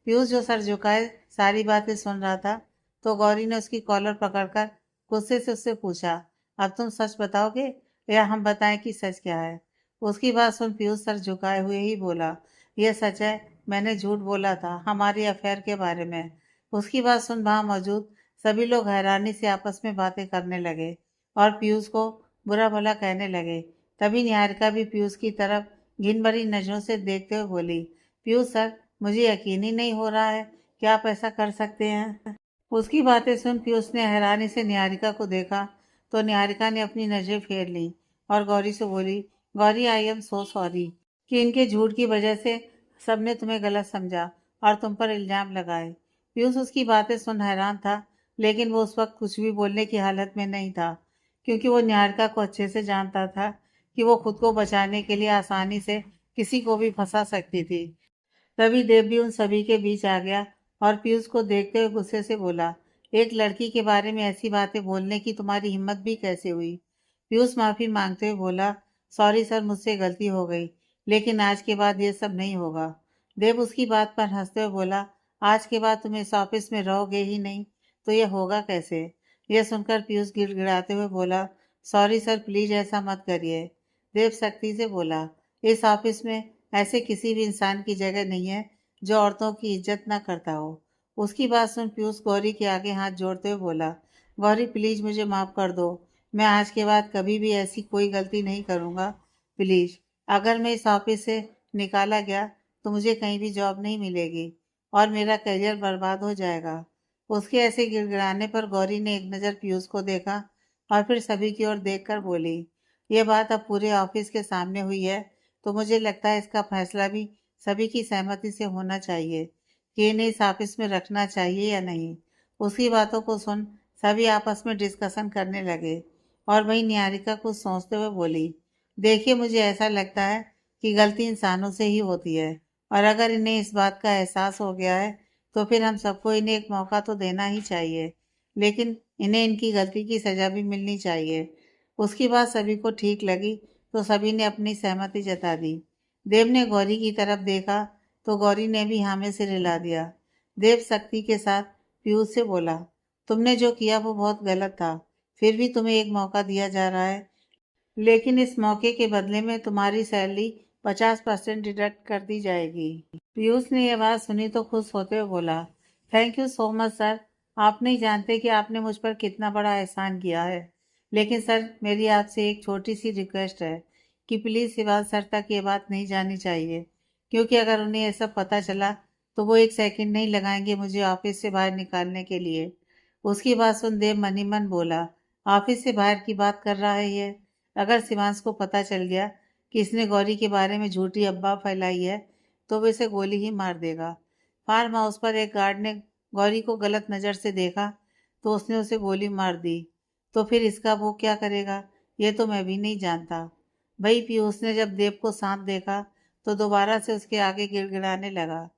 पीयूष जो सर झुकाए सारी बातें सुन रहा था, तो गौरी ने उसकी कॉलर पकड़कर गुस्से से उससे पूछा, अब तुम सच बताओगे या हम बताएं कि सच क्या है। उसकी बात सुन पीयूष सर झुकाए हुए ही बोला, यह सच है, मैंने झूठ बोला था हमारे अफेयर के बारे में। उसकी बात सुन वहां मौजूद सभी लोग हैरानी से आपस में बातें करने लगे और पीयूष को बुरा भला कहने लगे। तभी निहारिका भी पीयूष की तरफ घिन भरी नजरों से देखते हुए बोली, पीयूष सर, मुझे यकीन ही नहीं हो रहा है कि आप ऐसा कर सकते हैं। उसकी बातें सुन पीयूष ने हैरानी से निहारिका को देखा, तो निहारिका ने अपनी नजरें फेर ली और गौरी से बोली, Gauri I am so sorry कि इनके झूठ की वजह से सबने तुम्हें गलत समझा और तुम पर इल्जाम लगाए। पीयूष उसकी बातें सुन हैरान था, लेकिन वो उस वक्त कुछ भी बोलने की हालत में नहीं था, क्योंकि वो निहारिका को अच्छे से जानता था कि वो खुद को बचाने के लिए आसानी से किसी को भी फंसा सकती थी। तभी देव भी उन सभी के बीच आ गया और पीयूष को देखते हुए गुस्से से बोला, एक लड़की के बारे में ऐसी बातें बोलने की तुम्हारी हिम्मत भी कैसे हुई। पीयूष माफी मांगते हुए बोला, सॉरी सर, मुझसे गलती हो गई, लेकिन आज के बाद ये सब नहीं होगा। देव उसकी बात पर हंसते हुए बोला, आज के बाद तुम इस ऑफिस में रहोगे ही नहीं तो ये होगा कैसे। यह सुनकर पीयूष गिड़गिड़ाते हुए बोला, सॉरी सर, प्लीज ऐसा मत करिए। देव सख्ती से बोला, इस ऑफिस में ऐसे किसी भी इंसान की जगह नहीं है जो औरतों की इज्जत ना करता हो। उसकी बात सुन पीयूष गौरी के आगे हाथ जोड़ते हुए बोला, गौरी प्लीज मुझे माफ कर दो, मैं आज के बाद कभी भी ऐसी कोई गलती नहीं करूँगा। प्लीज, अगर मैं इस ऑफिस से निकाला गया तो मुझे कहीं भी जॉब नहीं मिलेगी और मेरा करियर बर्बाद हो जाएगा। उसके ऐसे गिड़गिड़ाने पर गौरी ने एक नज़र पीयूष को देखा और फिर सभी की ओर देखकर बोली, यह बात अब पूरे ऑफिस के सामने हुई है, तो मुझे लगता है इसका फैसला भी सभी की सहमति से होना चाहिए कि इन्हें इस ऑफिस में रखना चाहिए या नहीं। उसकी बातों को सुन सभी आपस में डिस्कशन करने लगे और वहीं निहारिका कुछ सोचते हुए बोली, देखिए मुझे ऐसा लगता है कि गलती इंसानों से ही होती है, और अगर इन्हें इस बात का एहसास हो गया है तो फिर हम सबको इन्हें एक मौका तो देना ही चाहिए, लेकिन इन्हें इनकी गलती की सजा भी मिलनी चाहिए। उसकी बात सभी को ठीक लगी, तो सभी ने अपनी सहमति जता दी। देव ने गौरी की तरफ देखा तो गौरी ने भी हामी से हिला दिया। देव सख्ती के साथ पीयूष से बोला, तुमने जो किया वो बहुत गलत था, फिर भी तुम्हें एक मौका दिया जा रहा है, लेकिन इस मौके के बदले में तुम्हारी सैलरी 50% डिडक्ट कर दी जाएगी। पीयूष ने यह बात सुनी तो खुश होते हुए बोला, thank you so much sir, आप नहीं जानते कि आपने मुझ पर कितना बड़ा एहसान किया है। लेकिन सर, मेरी आपसे एक छोटी सी रिक्वेस्ट है कि प्लीज़ शिवाज सर तक ये बात नहीं जानी चाहिए, क्योंकि अगर उन्हें ये सब पता चला तो वो एक सेकंड नहीं लगाएंगे मुझे ऑफिस से बाहर निकालने के लिए। उसकी बात सुन देव मन ही मन बोला, ऑफिस से बाहर की बात कर रहा है ये। अगर शिवांश को पता चल गया कि इसने गौरी के बारे में झूठी अफवाह फैलाई है तो वो इसे गोली ही मार देगा। फार्म हाउस पर एक गार्ड ने गौरी को गलत नज़र से देखा तो उसने उसे गोली मार दी। तो फिर इसका वो क्या करेगा ये तो मैं भी नहीं जानता। भाई पीयूष ने जब देव को शांत देखा तो दोबारा से उसके आगे गिड़गिड़ाने लगा।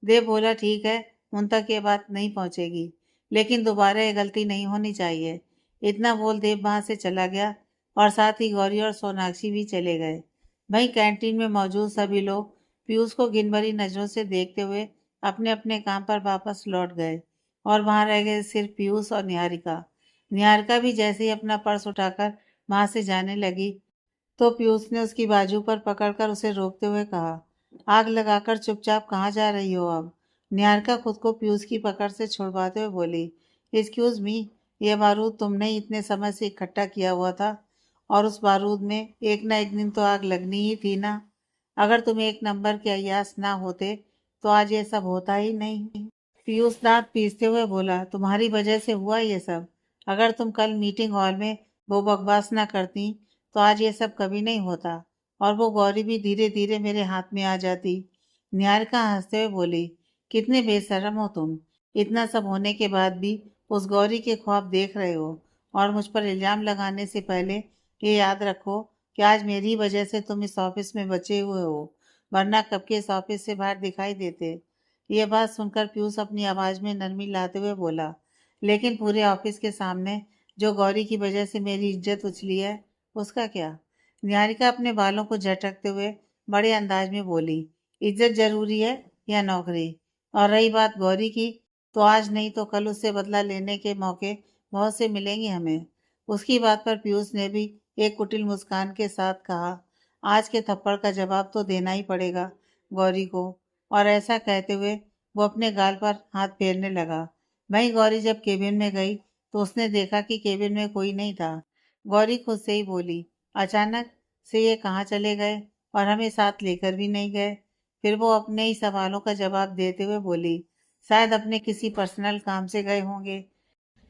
देव बोला, ठीक है, उन तक ये बात नहीं पहुंचेगी, लेकिन दोबारा ये गलती नहीं होनी चाहिए। इतना बोल देव वहां से चला गया और साथ ही गौरी और सोनाक्षी भी चले गए। वहीं कैंटीन में मौजूद सभी लोग पीयूष को घिन भरी नजरों से देखते हुए अपने अपने काम पर वापस लौट गए और वहां रह गए सिर्फ पीयूष और निहारिका। निहारिका भी जैसे ही अपना पर्स उठाकर वहां से जाने लगी तो पीयूष ने उसकी बाजू पर पकड़कर उसे रोकते हुए कहा, आग लगाकर चुपचाप कहाँ जा रही हो अब। निहारिका खुद को पीयूष की पकड़ से छुड़वाते हुए बोली, एक्सक्यूज मी, यह बारूद तुमने ही इतने समय से इकट्ठा किया हुआ था और उस बारूद में एक ना एक दिन तो आग लगनी ही थी ना। अगर तुम एक नंबर के अय्यास ना होते तो आज ये सब होता ही नहीं। पीयूष दांत पीसते हुए बोला, तुम्हारी वजह से हुआ ये सब। अगर तुम कल मीटिंग हॉल में वो बकवास ना करती तो आज ये सब कभी नहीं होता और वो गौरी भी धीरे धीरे मेरे हाथ में आ जाती। निहारिका हंसते हुए बोली, कितने बेशर्म हो तुम, इतना सब होने के बाद भी उस गौरी के ख्वाब देख रहे हो और मुझ पर इल्जाम लगाने से पहले ये याद रखो कि आज मेरी वजह से तुम इस ऑफिस में बचे हुए हो, वरना कब के इस ऑफिस से बाहर दिखाई देते। ये बात सुनकर पीयूष अपनी आवाज में नरमी लाते हुए बोला, लेकिन पूरे ऑफिस के सामने जो गौरी की वजह से मेरी इज्जत उछली है उसका क्या। निहारिका अपने बालों को झटकते हुए बड़े अंदाज में बोली, इज्जत जरूरी है या नौकरी। और रही बात गौरी की, तो आज नहीं तो कल उससे बदला लेने के मौके बहुत से मिलेंगे हमें। उसकी बात पर पीयूष ने भी एक कुटिल मुस्कान के साथ कहा, आज के थप्पड़ का जवाब तो देना ही पड़ेगा गौरी को। और ऐसा कहते हुए वो अपने गाल पर हाथ फेरने लगा। वहीं गौरी जब केबिन में गई तो उसने देखा कि केबिन में कोई नहीं था। गौरी खुद से ही बोली, अचानक से ये कहाँ चले गए और हमें साथ लेकर भी नहीं गए। फिर वो अपने ही सवालों का जवाब देते हुए बोली, शायद अपने किसी पर्सनल काम से गए होंगे,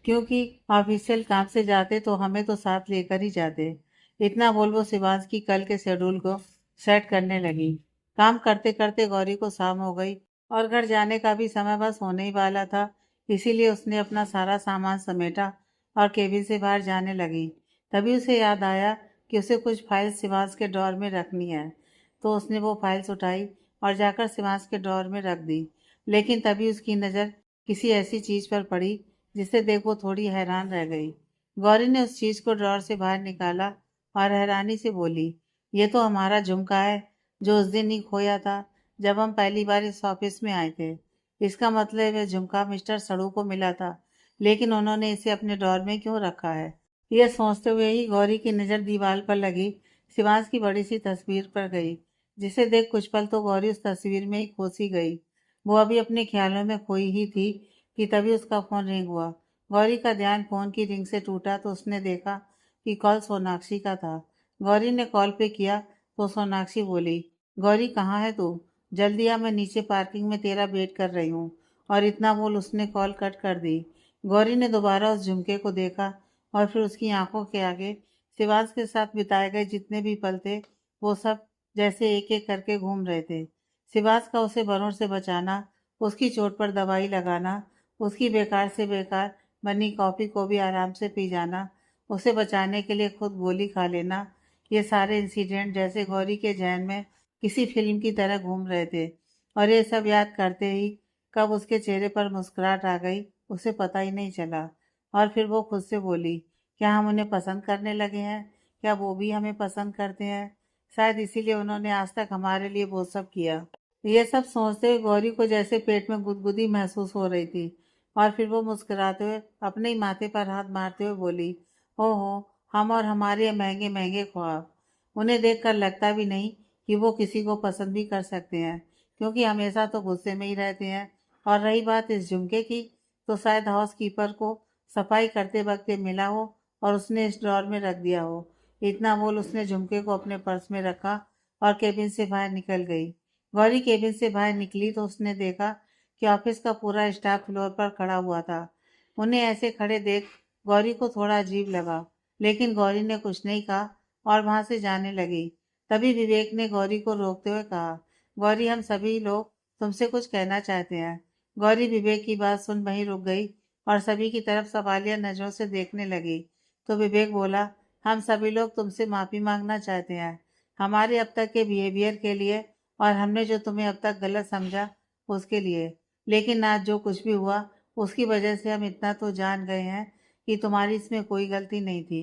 क्योंकि ऑफिशियल काम से जाते तो हमें तो साथ लेकर ही जाते। इतना बोल वो शिवांश की कल के शेड्यूल को सेट करने लगी। काम करते करते गौरी को शाम हो गई और घर जाने का भी समय बस होने ही वाला था। इसीलिए उसने अपना सारा सामान समेटा और केबिन से बाहर जाने लगी। तभी उसे याद आया कि उसे कुछ फाइल्स शिवांश के ड्रॉर में रखनी है। तो उसने वो फाइल्स उठाई और जाकर शिवांश के ड्रॉर में रख दी। लेकिन तभी उसकी नज़र किसी ऐसी चीज़ पर पड़ी जिसे देख वो थोड़ी हैरान रह गई। गौरी ने उस चीज को ड्रॉर से बाहर निकाला और हैरानी से बोली, ये तो हमारा झुमका है जो उस दिन ही खोया था जब हम पहली बार इस ऑफिस में आए थे। इसका मतलब है झुमका मिस्टर सड़ू को मिला था, लेकिन उन्होंने इसे अपने ड्रॉर में क्यों रखा है। यह सोचते हुए ही गौरी की नज़र दीवार पर लगी शिवांश की बड़ी सी तस्वीर पर गई, जिसे देख कुछ पल तो गौरी उस तस्वीर में ही खो सी गई। वो अभी अपने ख्यालों में खोई ही थी कि तभी उसका फोन रिंग हुआ। गौरी का ध्यान फोन की रिंग से टूटा तो उसने देखा कि कॉल सोनाक्षी का था। गौरी ने कॉल पे किया तो सोनाक्षी बोली, गौरी कहाँ है तू, जल्दी आ, मैं नीचे पार्किंग में तेरा वेट कर रही हूँ। और इतना बोल उसने कॉल कट कर दी। गौरी ने दोबारा उस झुमके को देखा और फिर उसकी आंखों के आगे शिवांश के साथ बिताए गए जितने भी पल थे वो सब जैसे एक एक करके घूम रहे थे। शिवांश का उसे वरुण से बचाना, उसकी चोट पर दवाई लगाना, उसकी बेकार से बेकार बनी कॉफ़ी को भी आराम से पी जाना, उसे बचाने के लिए खुद गोली खा लेना, ये सारे इंसिडेंट जैसे गौरी के जहन में किसी फिल्म की तरह घूम रहे थे। और ये सब याद करते ही कब उसके चेहरे पर मुस्कुराहट आ गई उसे पता ही नहीं चला। और फिर वो खुद से बोली, क्या हम उन्हें पसंद करने लगे हैं, क्या वो भी हमें पसंद करते हैं, शायद इसीलिए उन्होंने आज तक हमारे लिए वो सब किया। ये सब सोचते हुए गौरी को जैसे पेट में गुदगुदी महसूस हो रही थी। और फिर वो मुस्कुराते हुए अपने ही माथे पर हाथ मारते हुए बोली, हो हम और हमारे महंगे महंगे ख्वाब, उन्हें देखकर लगता भी नहीं कि वो किसी को पसंद भी कर सकते हैं, क्योंकि हमेशा तो गुस्से में ही रहते हैं। और रही बात इस झुमके की, तो शायद हाउस कीपर को सफाई करते वक्त ये मिला हो और उसने इस ड्रॉर में रख दिया हो। इतना बोल उसने झुमके को अपने पर्स में रखा और केबिन से बाहर निकल गई। गौरी केबिन से बाहर निकली तो उसने देखा कि ऑफिस का पूरा स्टाफ फ्लोर पर खड़ा हुआ था। उन्हें ऐसे खड़े देख गौरी को थोड़ा अजीब लगा, लेकिन गौरी ने कुछ नहीं कहा और वहां से जाने लगी। तभी विवेक ने गौरी को रोकते हुए कहा, गौरी, हम सभी लोग तुमसे कुछ कहना चाहते हैं। गौरी विवेक की बात सुन वहीं रुक गई और सभी की तरफ सवालिया नजरों से देखने लगी। तो विवेक बोला, हम सभी लोग तुमसे माफी मांगना चाहते हैं, हमारे अब तक के बिहेवियर के लिए और हमने जो तुम्हें अब तक गलत समझा उसके लिए। लेकिन आज जो कुछ भी हुआ उसकी वजह से हम इतना तो जान गए हैं कि तुम्हारी इसमें कोई गलती नहीं थी।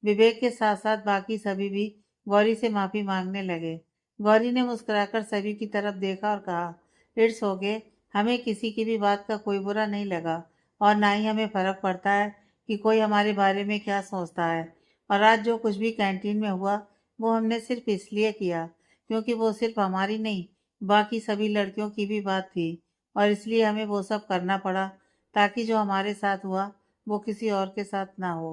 विवेक के साथ साथ बाकी सभी भी गौरी से माफी मांगने लगे। गौरी ने मुस्कुराकर सभी की तरफ देखा और कहा, इट्स ओके, हमें किसी की भी बात का कोई बुरा नहीं लगा और ना ही हमें फर्क पड़ता है कि कोई हमारे बारे में क्या सोचता है। और आज जो कुछ भी कैंटीन में हुआ वो हमने सिर्फ इसलिए किया क्योंकि वो सिर्फ हमारी नहीं, बाकी सभी लड़कियों की भी बात थी और इसलिए हमें वो सब करना पड़ा ताकि जो हमारे साथ हुआ वो किसी और के साथ ना हो।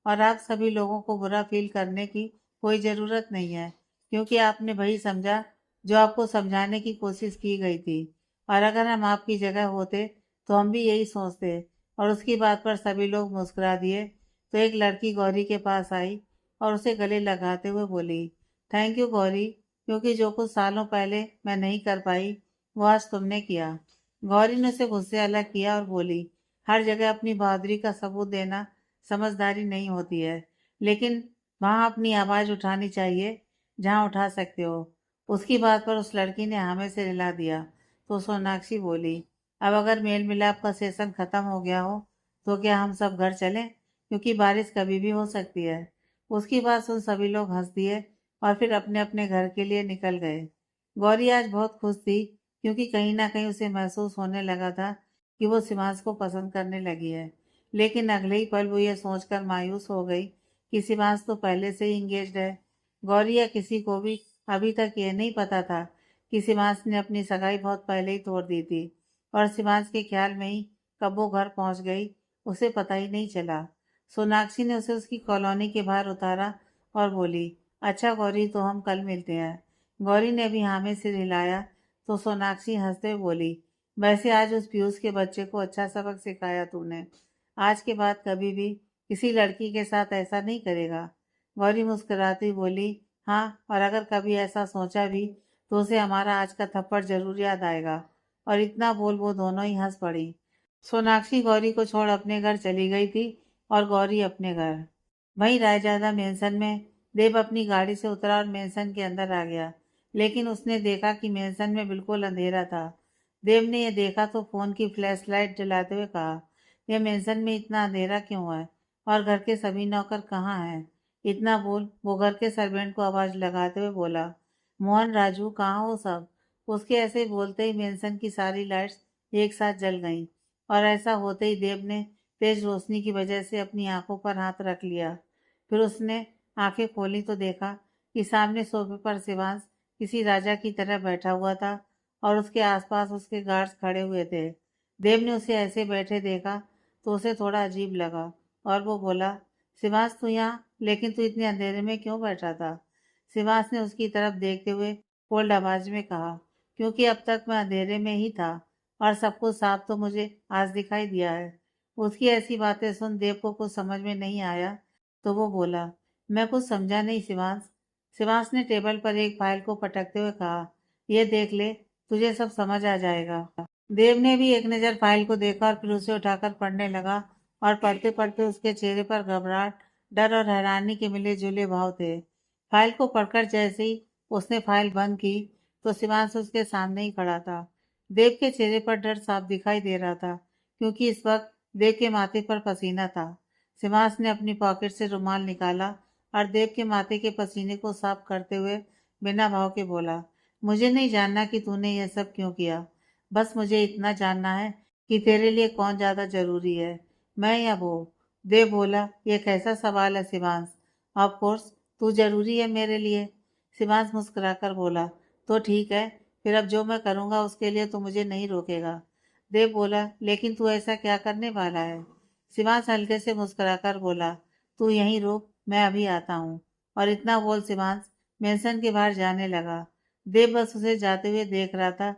और आप सभी लोगों को बुरा फील करने की कोई ज़रूरत नहीं है, क्योंकि आपने वही समझा जो आपको समझाने की कोशिश की गई थी। और अगर हम आपकी जगह होते तो हम भी यही सोचते। और उसकी बात पर सभी लोग मुस्कुरा दिए। तो एक लड़की गौरी के पास आई और उसे गले लगाते हुए बोली, थैंक यू गौरी, क्योंकि जो कुछ सालों पहले मैं नहीं कर पाई वो आज तुमने किया। गौरी ने उसे गुस्से अलग किया और बोली, हर जगह अपनी बहादुरी का सबूत देना समझदारी नहीं होती है, लेकिन वहाँ अपनी आवाज़ उठानी चाहिए जहाँ उठा सकते हो। उसकी बात पर उस लड़की ने हामी से हिला दिया। तो सोनाक्षी बोली, अब अगर मेल मिलाप का सेशन खत्म हो गया हो तो क्या हम सब घर चलें, क्योंकि बारिश कभी भी हो सकती है। उसकी बात सुन सभी लोग हंस दिए और फिर अपने अपने घर के लिए निकल गए। गौरी आज बहुत खुश थी, क्योंकि कहीं ना कहीं उसे महसूस होने लगा था कि वो सिमांश को पसंद करने लगी है। लेकिन अगले ही पल वो ये सोचकर मायूस हो गई कि सिमांश तो पहले से ही इंगेज्ड है। गौरी या किसी को भी अभी तक ये नहीं पता था कि सिमांश ने अपनी सगाई बहुत पहले ही तोड़ दी थी और सिमांश के ख्याल में ही कब वो घर पहुंच गई उसे पता ही नहीं चला। सोनाक्षी ने उसे उसकी कॉलोनी के बाहर उतारा और बोली, अच्छा गौरी, तो हम कल मिलते हैं। गौरी ने भी हामी सिर हिलाया। तो सोनाक्षी हंसते हुए बोली, वैसे आज उस पीयूष के बच्चे को अच्छा सबक सिखाया तूने। आज के बाद कभी भी किसी लड़की के साथ ऐसा नहीं करेगा। गौरी मुस्कुराती बोली, हाँ, और अगर कभी ऐसा सोचा भी तो उसे हमारा आज का थप्पड़ जरूर याद आएगा। और इतना बोल वो दोनों ही हंस पड़ी। सोनाक्षी गौरी को छोड़ अपने घर चली गई थी और गौरी अपने घर। वहीं रायजादा मेंशन में देव अपनी गाड़ी से उतरा और मेंशन के अंदर आ गया, लेकिन उसने देखा कि मेंशन में बिल्कुल अंधेरा था। देव ने यह देखा तो फोन की फ्लैश लाइट जलाते हुए कहा, यह मेंशन में इतना अंधेरा क्यों है और घर के सभी नौकर कहाँ हैं? इतना बोल वो घर के सर्वेंट को आवाज लगाते हुए बोला, मोहन, राजू, कहाँ हो सब? उसके ऐसे बोलते ही मेंशन की सारी लाइट्स एक साथ जल गईं और ऐसा होते ही देव ने तेज रोशनी की वजह से अपनी आंखों पर हाथ रख लिया। फिर उसने आंखें खोली तो देखा कि सामने सोफे पर शिवांश किसी राजा की तरह बैठा हुआ था और उसके आसपास उसके गार्ड्स खड़े हुए थे। देव ने उसे ऐसे बैठे देखा तो उसे थोड़ा अजीब लगा और वो बोला, शिवांश, तू यहाँ, लेकिन तू इतने अंधेरे में क्यों बैठा था? शिवांश ने उसकी तरफ देखते हुए कोल्ड आवाज में कहा, क्योंकि अब तक मैं अंधेरे में ही था और सब कुछ साफ तो मुझे आज दिखाई दिया है। उसकी ऐसी बातें सुन देव को कुछ समझ में नहीं आया तो वो बोला, मैं कुछ समझा नहीं शिवांश। शिवांश ने टेबल पर एक फाइल को पटकते हुए कहा, यह देख ले, तुझे सब समझ आ जाएगा। देव ने भी एक नज़र फाइल को देखा और फिर उसे उठाकर पढ़ने लगा और पढ़ते पढ़ते उसके चेहरे पर घबराहट, डर और हैरानी के मिले जुले भाव थे। फाइल को पढ़कर जैसे ही उसने फाइल बंद की तो शिवांश उसके सामने ही खड़ा था। देव के चेहरे पर डर साफ दिखाई दे रहा था, क्योंकि इस वक्त देव के माथे पर पसीना था। शिवांश ने अपनी पॉकेट से रुमाल निकाला और देव के माथे के पसीने को साफ करते हुए बिना भाव के बोला, मुझे नहीं जानना कि तूने यह सब क्यों किया, बस मुझे इतना जानना है कि तेरे लिए कौन ज्यादा जरूरी है, मैं या वो? देव बोला, यह कैसा सवाल है शिवांश? ऑफ कोर्स तू जरूरी है मेरे लिए। शिवांश मुस्कुराकर बोला, तो ठीक है, फिर अब जो मैं करूँगा उसके लिए तो मुझे नहीं रोकेगा। देव बोला, लेकिन तू ऐसा क्या करने वाला है? शिवांश हल्के से मुस्कुराकर बोला, तू यहीं रुक, मैं अभी आता हूँ। और इतना बोल शिवांश मेंशन के बाहर जाने लगा। देव बस उसे जाते हुए देख रहा था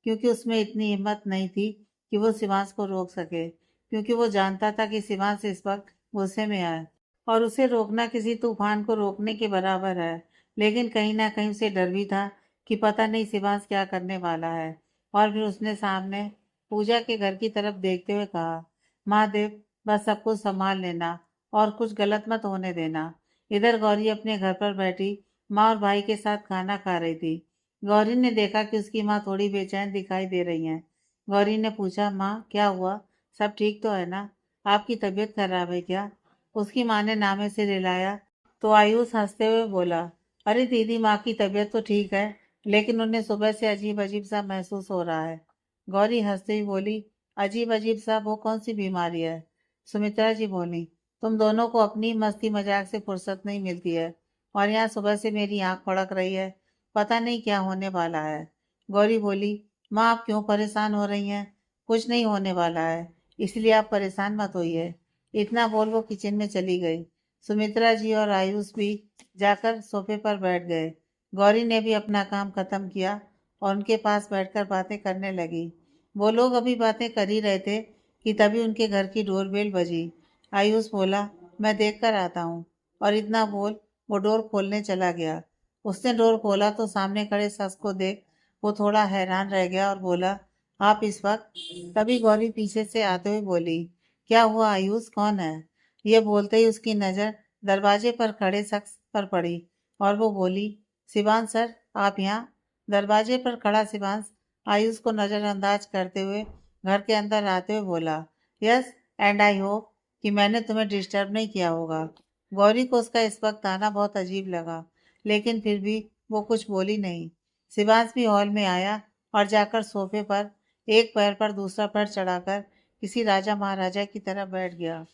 क्योंकि उसमें इतनी हिम्मत नहीं थी कि वो शिवांश को रोक सके, क्योंकि वो जानता था कि शिवांश इस वक्त गुस्से में है और उसे रोकना किसी तूफान को रोकने के बराबर है। लेकिन कहीं ना कहीं उसे डर भी था कि पता नहीं शिवांश क्या करने वाला है। और फिर उसने सामने पूजा के घर की तरफ देखते हुए कहा, महादेव, बस सब कुछ संभाल लेना और कुछ गलत मत होने देना। इधर गौरी अपने घर पर बैठी माँ और भाई के साथ खाना खा रही थी। गौरी ने देखा कि उसकी माँ थोड़ी बेचैन दिखाई दे रही हैं। गौरी ने पूछा, माँ क्या हुआ, सब ठीक तो है ना, आपकी तबीयत खराब है क्या? उसकी माँ ने नामे से रिलाया तो आयुष हंसते हुए बोला, अरे दीदी, माँ की तबीयत तो ठीक है, लेकिन उन्हें सुबह से अजीब अजीब सा महसूस हो रहा है। गौरी हंसते हुई बोली, अजीब अजीब सा, वो कौन सी बीमारी है? सुमित्रा जी बोली, तुम दोनों को अपनी मस्ती मजाक से फुर्सत नहीं मिलती है और यहाँ सुबह से मेरी आंख फड़क रही है, पता नहीं क्या होने वाला है। गौरी बोली, माँ आप क्यों परेशान हो रही हैं? कुछ नहीं होने वाला है, इसलिए आप परेशान मत होइए। इतना बोल वो किचन में चली गई। सुमित्रा जी और आयुष भी जाकर सोफे पर बैठ गए। गौरी ने भी अपना काम खत्म किया और उनके पास बैठकर बातें करने लगी। वो लोग अभी बातें कर ही रहे थे कि तभी उनके घर की डोरबेल बजी। आयुष बोला, मैं देख कर आता हूँ, और इतना बोल वो डोर खोलने चला गया। उसने डोर खोला तो सामने खड़े शख्स को देख वो थोड़ा हैरान रह गया और बोला, आप इस वक्त? तभी गौरी पीछे से आते हुए बोली, क्या हुआ आयुष, कौन है? ये बोलते ही उसकी नज़र दरवाजे पर खड़े शख्स पर पड़ी और वो बोली, शिवांश सर, आप यहाँ? दरवाजे पर खड़ा शिवांश आयुष को नज़रअंदाज करते हुए घर के अंदर आते हुए बोला, यस, एंड आई होप कि मैंने तुम्हें डिस्टर्ब नहीं किया होगा। गौरी को उसका इस वक्त आना बहुत अजीब लगा, लेकिन फिर भी वो कुछ बोली नहीं। शिवांश भी हॉल में आया और जाकर सोफे पर एक पैर पर दूसरा पैर चढ़ाकर किसी राजा महाराजा की तरह बैठ गया।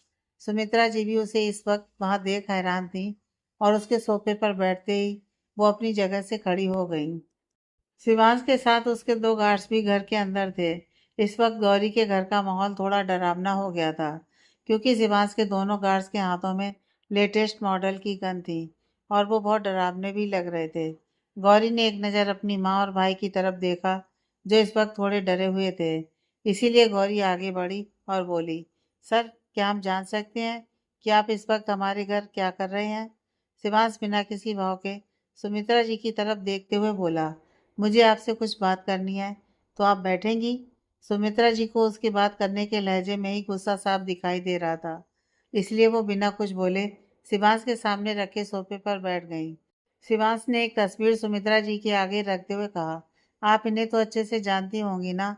सुमित्रा जी भी उसे इस वक्त वहां देख हैरान थी और उसके सोफे पर बैठते ही वो अपनी जगह से खड़ी हो गई। शिवांश के साथ उसके दो गार्ड्स भी घर के अंदर थे। इस वक्त गौरी के घर का माहौल थोड़ा डरावना हो गया था, क्योंकि शिवांश के दोनों गार्ड्स के हाथों में लेटेस्ट मॉडल की गन थी और वो बहुत डरावने भी लग रहे थे। गौरी ने एक नज़र अपनी माँ और भाई की तरफ देखा, जो इस वक्त थोड़े डरे हुए थे। इसीलिए गौरी आगे बढ़ी और बोली, सर, क्या हम जान सकते हैं कि आप इस वक्त हमारे घर क्या कर रहे हैं? शिवांश बिना किसी भाव के सुमित्रा जी की तरफ देखते हुए बोला, मुझे आपसे कुछ बात करनी है, तो आप बैठेंगी? सुमित्रा जी को उसकी बात करने के लहजे में ही गुस्सा साफ दिखाई दे रहा था, इसलिए वो बिना कुछ बोले शिवांश के सामने रखे सोफे पर बैठ गई। शिवांश ने एक तस्वीर सुमित्रा जी के आगे रखते हुए कहा, आप इन्हें तो अच्छे से जानती होंगी ना?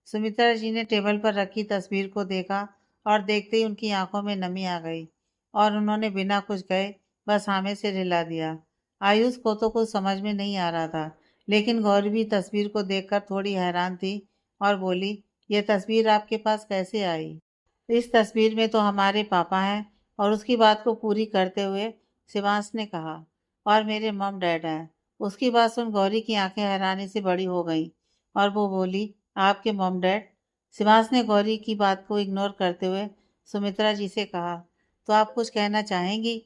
सुमित्रा जी ने टेबल पर रखी तस्वीर को देखा और देखते ही उनकी आंखों में नमी आ गई और उन्होंने बिना कुछ कहे बस हाँ में सिर हिला दिया। आयुष को तो कुछ समझ में नहीं आ रहा था, लेकिन गौरी भी तस्वीर को देखकर थोड़ी हैरान थी और बोली, यह तस्वीर आपके पास कैसे आई? इस तस्वीर में तो हमारे पापा हैं। और उसकी बात को पूरी करते हुए शिवांश ने कहा, और मेरे मम डैड हैं। उसकी बात सुन गौरी की आंखें हैरानी से बड़ी हो गईं और वो बोली, आपके मम डैड? शिवांश ने गौरी की बात को इग्नोर करते हुए सुमित्रा जी से कहा, तो आप कुछ कहना चाहेंगी?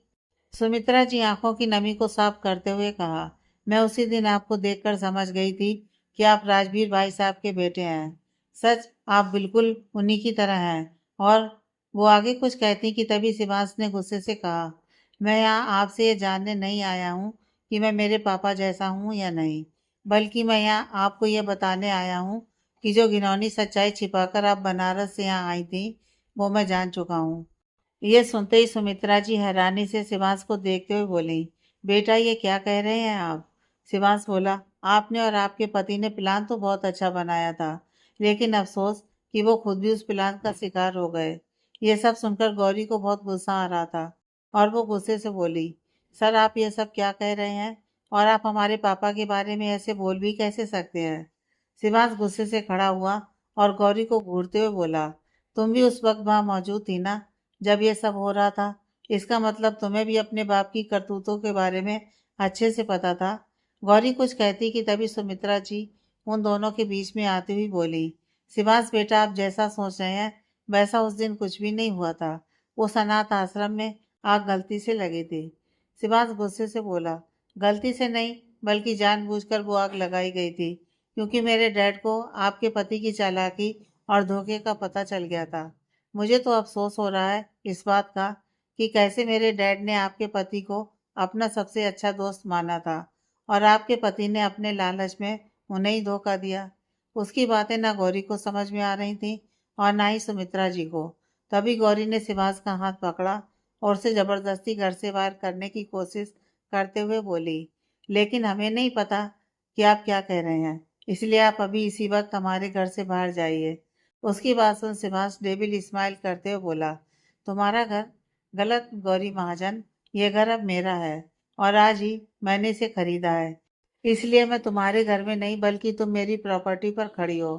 सुमित्रा जी आंखों की नमी को साफ करते हुए कहा, मैं उसी दिन आपको देखकर समझ गई थी कि आप राजवीर भाई साहब के बेटे हैं। सच, आप बिल्कुल उन्हीं की तरह हैं। और वो आगे कुछ कहती कि तभी शिवांश ने गुस्से से कहा, मैं यहाँ आपसे ये जानने नहीं आया हूँ कि मैं मेरे पापा जैसा हूँ या नहीं, बल्कि मैं यहाँ आपको ये बताने आया हूँ कि जो घिनौनी सच्चाई छिपाकर आप बनारस से यहाँ आई थी, वो मैं जान चुका हूँ। ये सुनते ही सुमित्रा जी हैरानी से शिवांश को देखते हुए बोली, बेटा ये क्या कह रहे हैं आप? शिवांश बोला, आपने और आपके पति ने प्लान तो बहुत अच्छा बनाया था, लेकिन अफसोस कि वो खुद भी उस प्लान का शिकार हो गए। ये सब सुनकर गौरी को बहुत गुस्सा आ रहा था और वो गुस्से से बोली, सर आप ये सब क्या कह रहे हैं, और आप हमारे पापा के बारे में ऐसे बोल भी कैसे सकते हैं? शिवांश गुस्से से खड़ा हुआ और गौरी को घूरते हुए बोला, तुम भी उस वक्त वहां मौजूद थी ना, जब ये सब हो रहा था? इसका मतलब तुम्हें भी अपने बाप की करतूतों के बारे में अच्छे से पता था। गौरी कुछ कहती कि तभी सुमित्रा जी उन दोनों के बीच में आती हुई बोली, शिवांश बेटा, आप जैसा सोच रहे हैं वैसा उस दिन कुछ भी नहीं हुआ था। वो अनाथ आश्रम में आग गलती से लगी थी। शिवांश गुस्से से बोला, गलती से नहीं, बल्कि जानबूझकर वो आग लगाई गई थी। क्योंकि मेरे डैड को आपके पति की चालाकी और धोखे का पता चल गया था। मुझे तो अफ़सोस हो रहा है इस बात का कि कैसे मेरे डैड ने आपके पति को अपना सबसे अच्छा दोस्त माना था और आपके पति ने अपने लालच में उन्हें ही धोखा दिया। उसकी बातें ना गौरी को समझ में आ रही थीं और ना ही सुमित्रा जी को। तभी गौरी ने शिवांश का हाथ पकड़ा और उसे ज़बरदस्ती घर से बाहर करने की कोशिश करते हुए बोली, लेकिन हमें नहीं पता कि आप क्या कह रहे हैं, इसलिए आप अभी इसी वक्त हमारे घर से बाहर जाइए। उसकी बात सुन शिवांश डेविल स्माइल करते हुए बोला, तुम्हारा घर? गलत गौरी महाजन, ये घर अब मेरा है और आज ही मैंने इसे खरीदा है, इसलिए मैं तुम्हारे घर में नहीं बल्कि तुम मेरी प्रॉपर्टी पर खड़ी हो।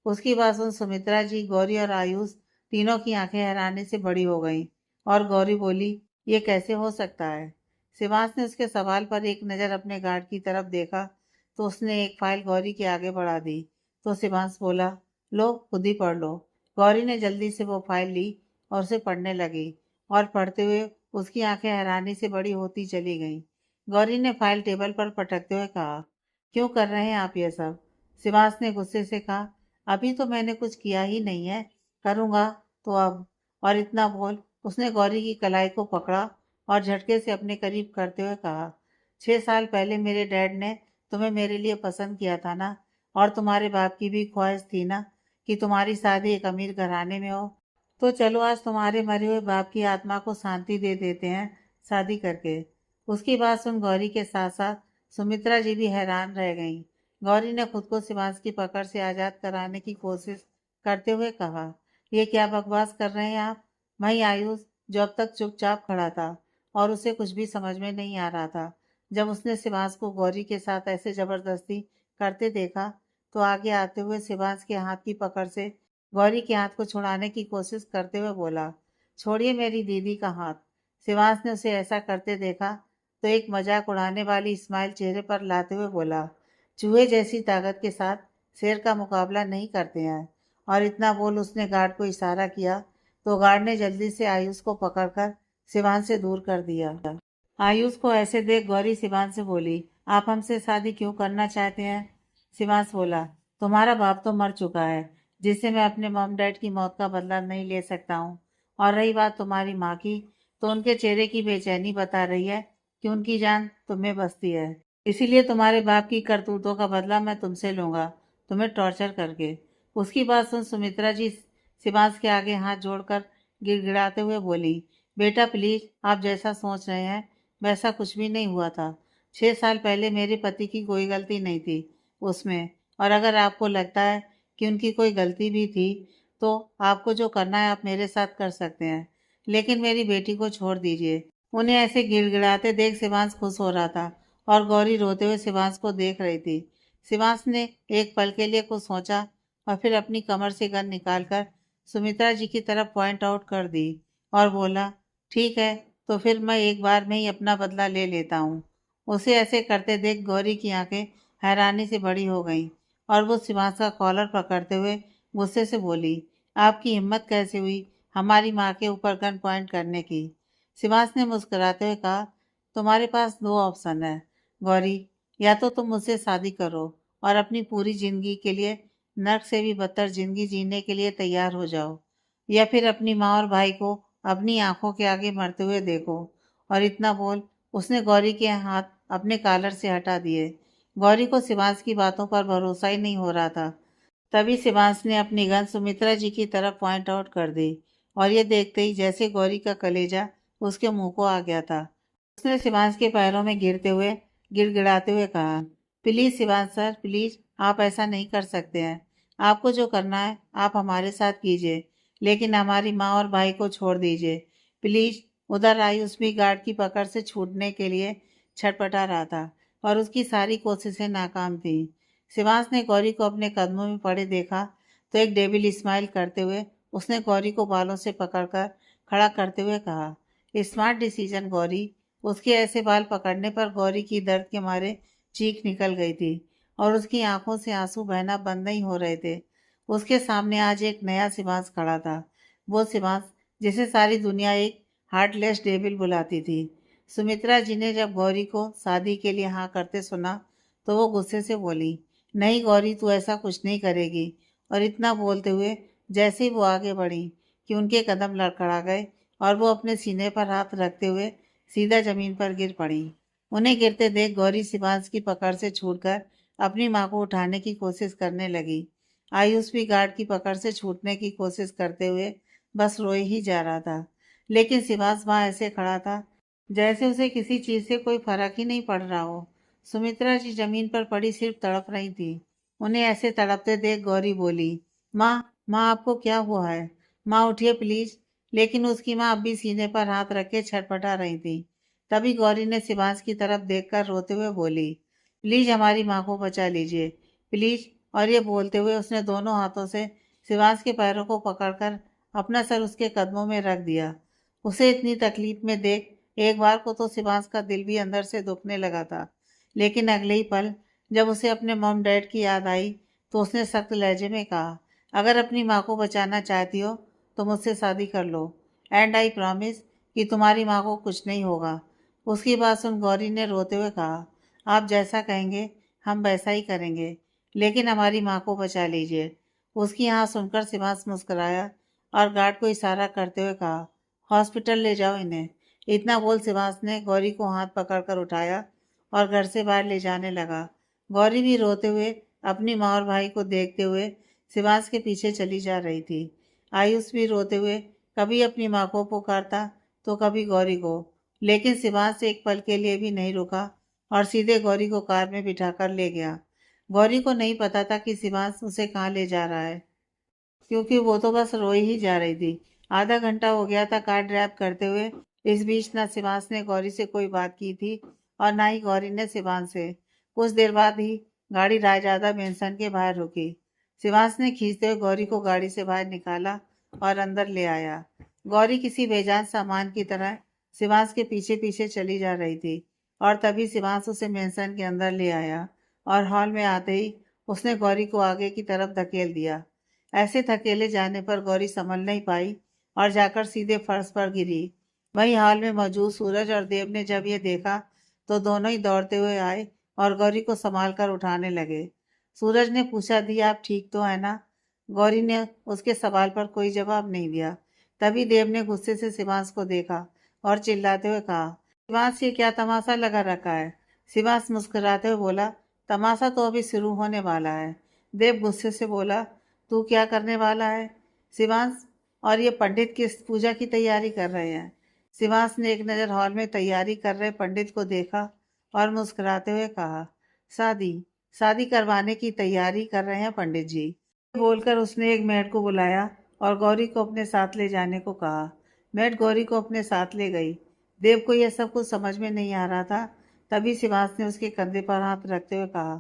उसकी बात सुन सुमित्रा जी, गौरी और आयुष तीनों की आंखें हैरानी से बड़ी हो गईं और गौरी बोली, ये कैसे हो सकता है? शिवांश ने उसके सवाल पर एक नज़र अपने गार्ड की तरफ देखा तो उसने एक फाइल गौरी के आगे बढ़ा दी। तो शिवांश बोला, लो खुद ही पढ़ लो। गौरी ने जल्दी से वो फाइल ली और उसे पढ़ने लगी और पढ़ते हुए उसकी आंखें हैरानी से बड़ी होती चली गईं। गौरी ने फाइल टेबल पर पटकते हुए कहा, क्यों कर रहे हैं आप ये सब? शिवांश ने गुस्से से कहा, अभी तो मैंने कुछ किया ही नहीं है, करूँगा तो अब। और इतना बोल उसने गौरी की कलाई को पकड़ा और झटके से अपने करीब करते हुए कहा, 6 साल पहले मेरे डैड ने तुम्हें मेरे लिए पसंद किया था ना, और तुम्हारे बाप की भी ख्वाहिश थी ना कि तुम्हारी शादी एक अमीर घराने में हो। तो चलो आज तुम्हारे मरे हुए बाप की आत्मा को शांति दे देते हैं शादी करके। उसकी बात सुन गौरी के साथ साथ सुमित्रा जी भी हैरान रह गईं। गौरी ने खुद को शिवांश की पकड़ से आज़ाद कराने की कोशिश करते हुए कहा, ये क्या बकवास कर रहे हैं आप? वहीं आयुष, जो अब तक चुपचाप खड़ा था और उसे कुछ भी समझ में नहीं आ रहा था, जब उसने शिवांश को गौरी के साथ ऐसे जबरदस्ती करते देखा तो आगे आते हुए शिवांश के हाथ की पकड़ से गौरी के हाथ को छुड़ाने की कोशिश करते हुए बोला, छोड़िए मेरी दीदी का हाथ। शिवांश ने उसे ऐसा करते देखा तो एक मजाक उड़ाने वाली स्माइल चेहरे पर लाते हुए बोला, चूहे जैसी ताकत के साथ शेर का मुकाबला नहीं करते हैं। और इतना बोल उसने गार्ड को इशारा किया तो गार्ड ने जल्दी से आयुष को पकड़कर शिवांश से दूर कर दिया। आयुष को ऐसे देख गौरी शिवांश से बोली, आप हमसे शादी क्यों करना चाहते हैं? शिवांश बोला, तुम्हारा बाप तो मर चुका है, जिससे मैं अपने मॉम डैड की मौत का बदला नहीं ले सकता हूँ। और रही बात तुम्हारी माँ की, तो उनके चेहरे की बेचैनी बता रही है कि उनकी जान तुम्हें बसती है। इसीलिए तुम्हारे बाप की करतूतों का बदला मैं तुमसे लूंगा, तुम्हें टॉर्चर करके। उसकी बात सुन सुमित्रा जी शिवांश के आगे हाथ जोड़कर गिड़गिड़ाते हुए बोली, बेटा प्लीज, आप जैसा सोच रहे हैं वैसा कुछ भी नहीं हुआ था। 6 साल पहले मेरे पति की कोई गलती नहीं थी उसमें, और अगर आपको लगता है कि उनकी कोई गलती भी थी तो आपको जो करना है आप मेरे साथ कर सकते हैं, लेकिन मेरी बेटी को छोड़ दीजिए। उन्हें ऐसे गिड़गिड़ाते देख शिवांश खुश हो रहा था और गौरी रोते हुए शिवांश को देख रही थी। शिवांश ने एक पल के लिए कुछ सोचा और फिर अपनी कमर से गन निकालकर सुमित्रा जी की तरफ पॉइंट आउट कर दी और बोला, ठीक है, तो फिर मैं एक बार में ही अपना बदला ले लेता हूँ। उसे ऐसे करते देख गौरी की आंखें हैरानी से बड़ी हो गईं और वो शिवांश का कॉलर पकड़ते हुए गुस्से से बोली, आपकी हिम्मत कैसे हुई हमारी माँ के ऊपर गन पॉइंट करने की? शिवांश ने मुस्कुराते हुए कहा, तुम्हारे पास दो ऑप्शन है गौरी, या तो तुम मुझसे शादी करो और अपनी पूरी जिंदगी के लिए नर्क से भी बदतर जिंदगी जीने के लिए तैयार हो जाओ, या फिर अपनी माँ और भाई को अपनी आंखों के आगे मरते हुए देखो। और इतना बोल उसने गौरी के हाथ अपने कॉलर से हटा दिए। गौरी को शिवांश की बातों पर भरोसा ही नहीं हो रहा था। तभी शिवांश ने अपनी गन सुमित्रा जी की तरफ पॉइंट आउट कर दी और ये देखते ही जैसे गौरी का कलेजा उसके मुंह को आ गया था, उसने शिवांश के पैरों में गिरते हुए गिड़गिड़ाते हुए कहा, प्लीज़ शिवांश सर, प्लीज़, आप ऐसा नहीं कर सकते हैं। आपको जो करना है आप हमारे साथ कीजिए, लेकिन हमारी माँ और भाई को छोड़ दीजिए प्लीज़। उधर आयुष भी गार्ड की पकड़ से छूटने के लिए छटपटा रहा था और उसकी सारी कोशिशें नाकाम थीं। शिवांश ने गौरी को अपने कदमों में पड़े देखा तो एक डेविल स्माइल करते हुए उसने गौरी को बालों से पकड़कर खड़ा करते हुए कहा, स्मार्ट डिसीजन गौरी। उसके ऐसे बाल पकड़ने पर गौरी की दर्द के मारे चीख निकल गई थी और उसकी आंखों से आंसू बहना बंद नहीं हो रहे थे। उसके सामने आज एक नया शिवांश खड़ा था, वो शिवांश जिसे सारी दुनिया एक हार्टलेस डेविल बुलाती थी। सुमित्रा जी ने जब गौरी को शादी के लिए हाँ करते सुना तो वो गुस्से से बोली, नहीं गौरी, तू ऐसा कुछ नहीं करेगी। और इतना बोलते हुए जैसे ही वो आगे बढ़ी कि उनके कदम लड़खड़ा गए और वो अपने सीने पर हाथ रखते हुए सीधा जमीन पर गिर पड़ी। उन्हें गिरते देख गौरी शिवांश की पकड़ से छूटकर अपनी माँ को उठाने की कोशिश करने लगी। आयुष भी गार्ड की पकड़ से छूटने की कोशिश करते हुए बस रोए ही जा रहा था। लेकिन शिवांश वहां ऐसे खड़ा था जैसे उसे किसी चीज से कोई फर्क ही नहीं पड़ रहा हो। सुमित्रा जी जमीन पर पड़ी सिर्फ तड़प रही थी। उन्हें ऐसे तड़पते देख गौरी बोली, माँ, माँ आपको क्या हुआ है? माँ उठिए प्लीज। लेकिन उसकी माँ अब भी सीने पर हाथ रख के छटपटा रही थी। तभी गौरी ने शिवांश की तरफ देखकर रोते हुए बोली, प्लीज हमारी माँ को बचा लीजिए, प्लीज। और ये बोलते हुए उसने दोनों हाथों से शिवांश के पैरों को पकड़कर अपना सर उसके कदमों में रख दिया। उसे इतनी तकलीफ में देख एक बार को तो शिवांश का दिल भी अंदर से दुखने लगा था। लेकिन अगले ही पल जब उसे अपने मॉम डैड की याद आई तो उसने सख्त लहजे में कहा, अगर अपनी माँ को बचाना चाहती हो तो मुझसे शादी कर लो, एंड आई प्रॉमिस कि तुम्हारी माँ को कुछ नहीं होगा। उसकी बात सुन गौरी ने रोते हुए कहा, आप जैसा कहेंगे हम वैसा ही करेंगे, लेकिन हमारी माँ को बचा लीजिए। उसकी यहाँ सुनकर शिवांश मुस्कुराया और गार्ड को इशारा करते हुए कहा, हॉस्पिटल ले जाओ इन्हें। इतना बोल शिवांश ने गौरी को हाथ पकड़कर उठाया और घर से बाहर ले जाने लगा। गौरी भी रोते हुए अपनी माँ और भाई को देखते हुए शिवांश के पीछे चली जा रही थी। आयुष भी रोते हुए कभी अपनी माँ को पुकारता तो कभी गौरी को, लेकिन शिवांश एक पल के लिए भी नहीं रुका और सीधे गौरी को कार में बिठाकर ले गया। गौरी को नहीं पता था कि शिवांश उसे कहाँ ले जा रहा है, क्योंकि वो तो बस रोई ही जा रही थी। आधा घंटा हो गया था कार ड्राइव करते हुए। इस बीच ना शिवांश ने गौरी से कोई बात की थी और ना ही गौरी ने शिवांश से। कुछ देर बाद ही गाड़ी रायजादा मेंशन के बाहर रुकी। शिवांश ने खींचते हुए गौरी को गाड़ी से बाहर निकाला और अंदर ले आया। गौरी किसी बेजान सामान की तरह शिवांश के पीछे पीछे चली जा रही थी और तभी शिवांश उसे मेंशन के अंदर ले आया और हॉल में आते ही उसने गौरी को आगे की तरफ धकेल दिया। ऐसे धकेले जाने पर गौरी संभल नहीं पाई और जाकर सीधे फर्श पर गिरी। वहीं हॉल में मौजूद सूरज और देव ने जब ये देखा तो दोनों ही दौड़ते हुए आए और गौरी को संभाल कर उठाने लगे। सूरज ने पूछा, दी आप ठीक तो है ना? गौरी ने उसके सवाल पर कोई जवाब नहीं दिया। तभी देव ने गुस्से से शिवांश को देखा और चिल्लाते हुए कहा, शिवांश ये क्या तमाशा लगा रखा है? शिवांश मुस्कुराते हुए बोला, तमाशा तो अभी शुरू होने वाला है। देव गुस्से से बोला, तू क्या करने वाला है? शिवांश, और ये पंडित किस पूजा की तैयारी कर रहे हैं? शिवांश ने एक नज़र हॉल में तैयारी कर रहे पंडित को देखा और मुस्कुराते हुए कहा, शादी शादी करवाने की तैयारी कर रहे हैं पंडित जी। बोलकर उसने एक मेड को बुलाया और गौरी को अपने साथ ले जाने को कहा। मेड गौरी को अपने साथ ले गई। देव को यह सब कुछ समझ में नहीं आ रहा था। तभी शिवांश ने उसके कंधे पर हाथ रखते हुए कहा,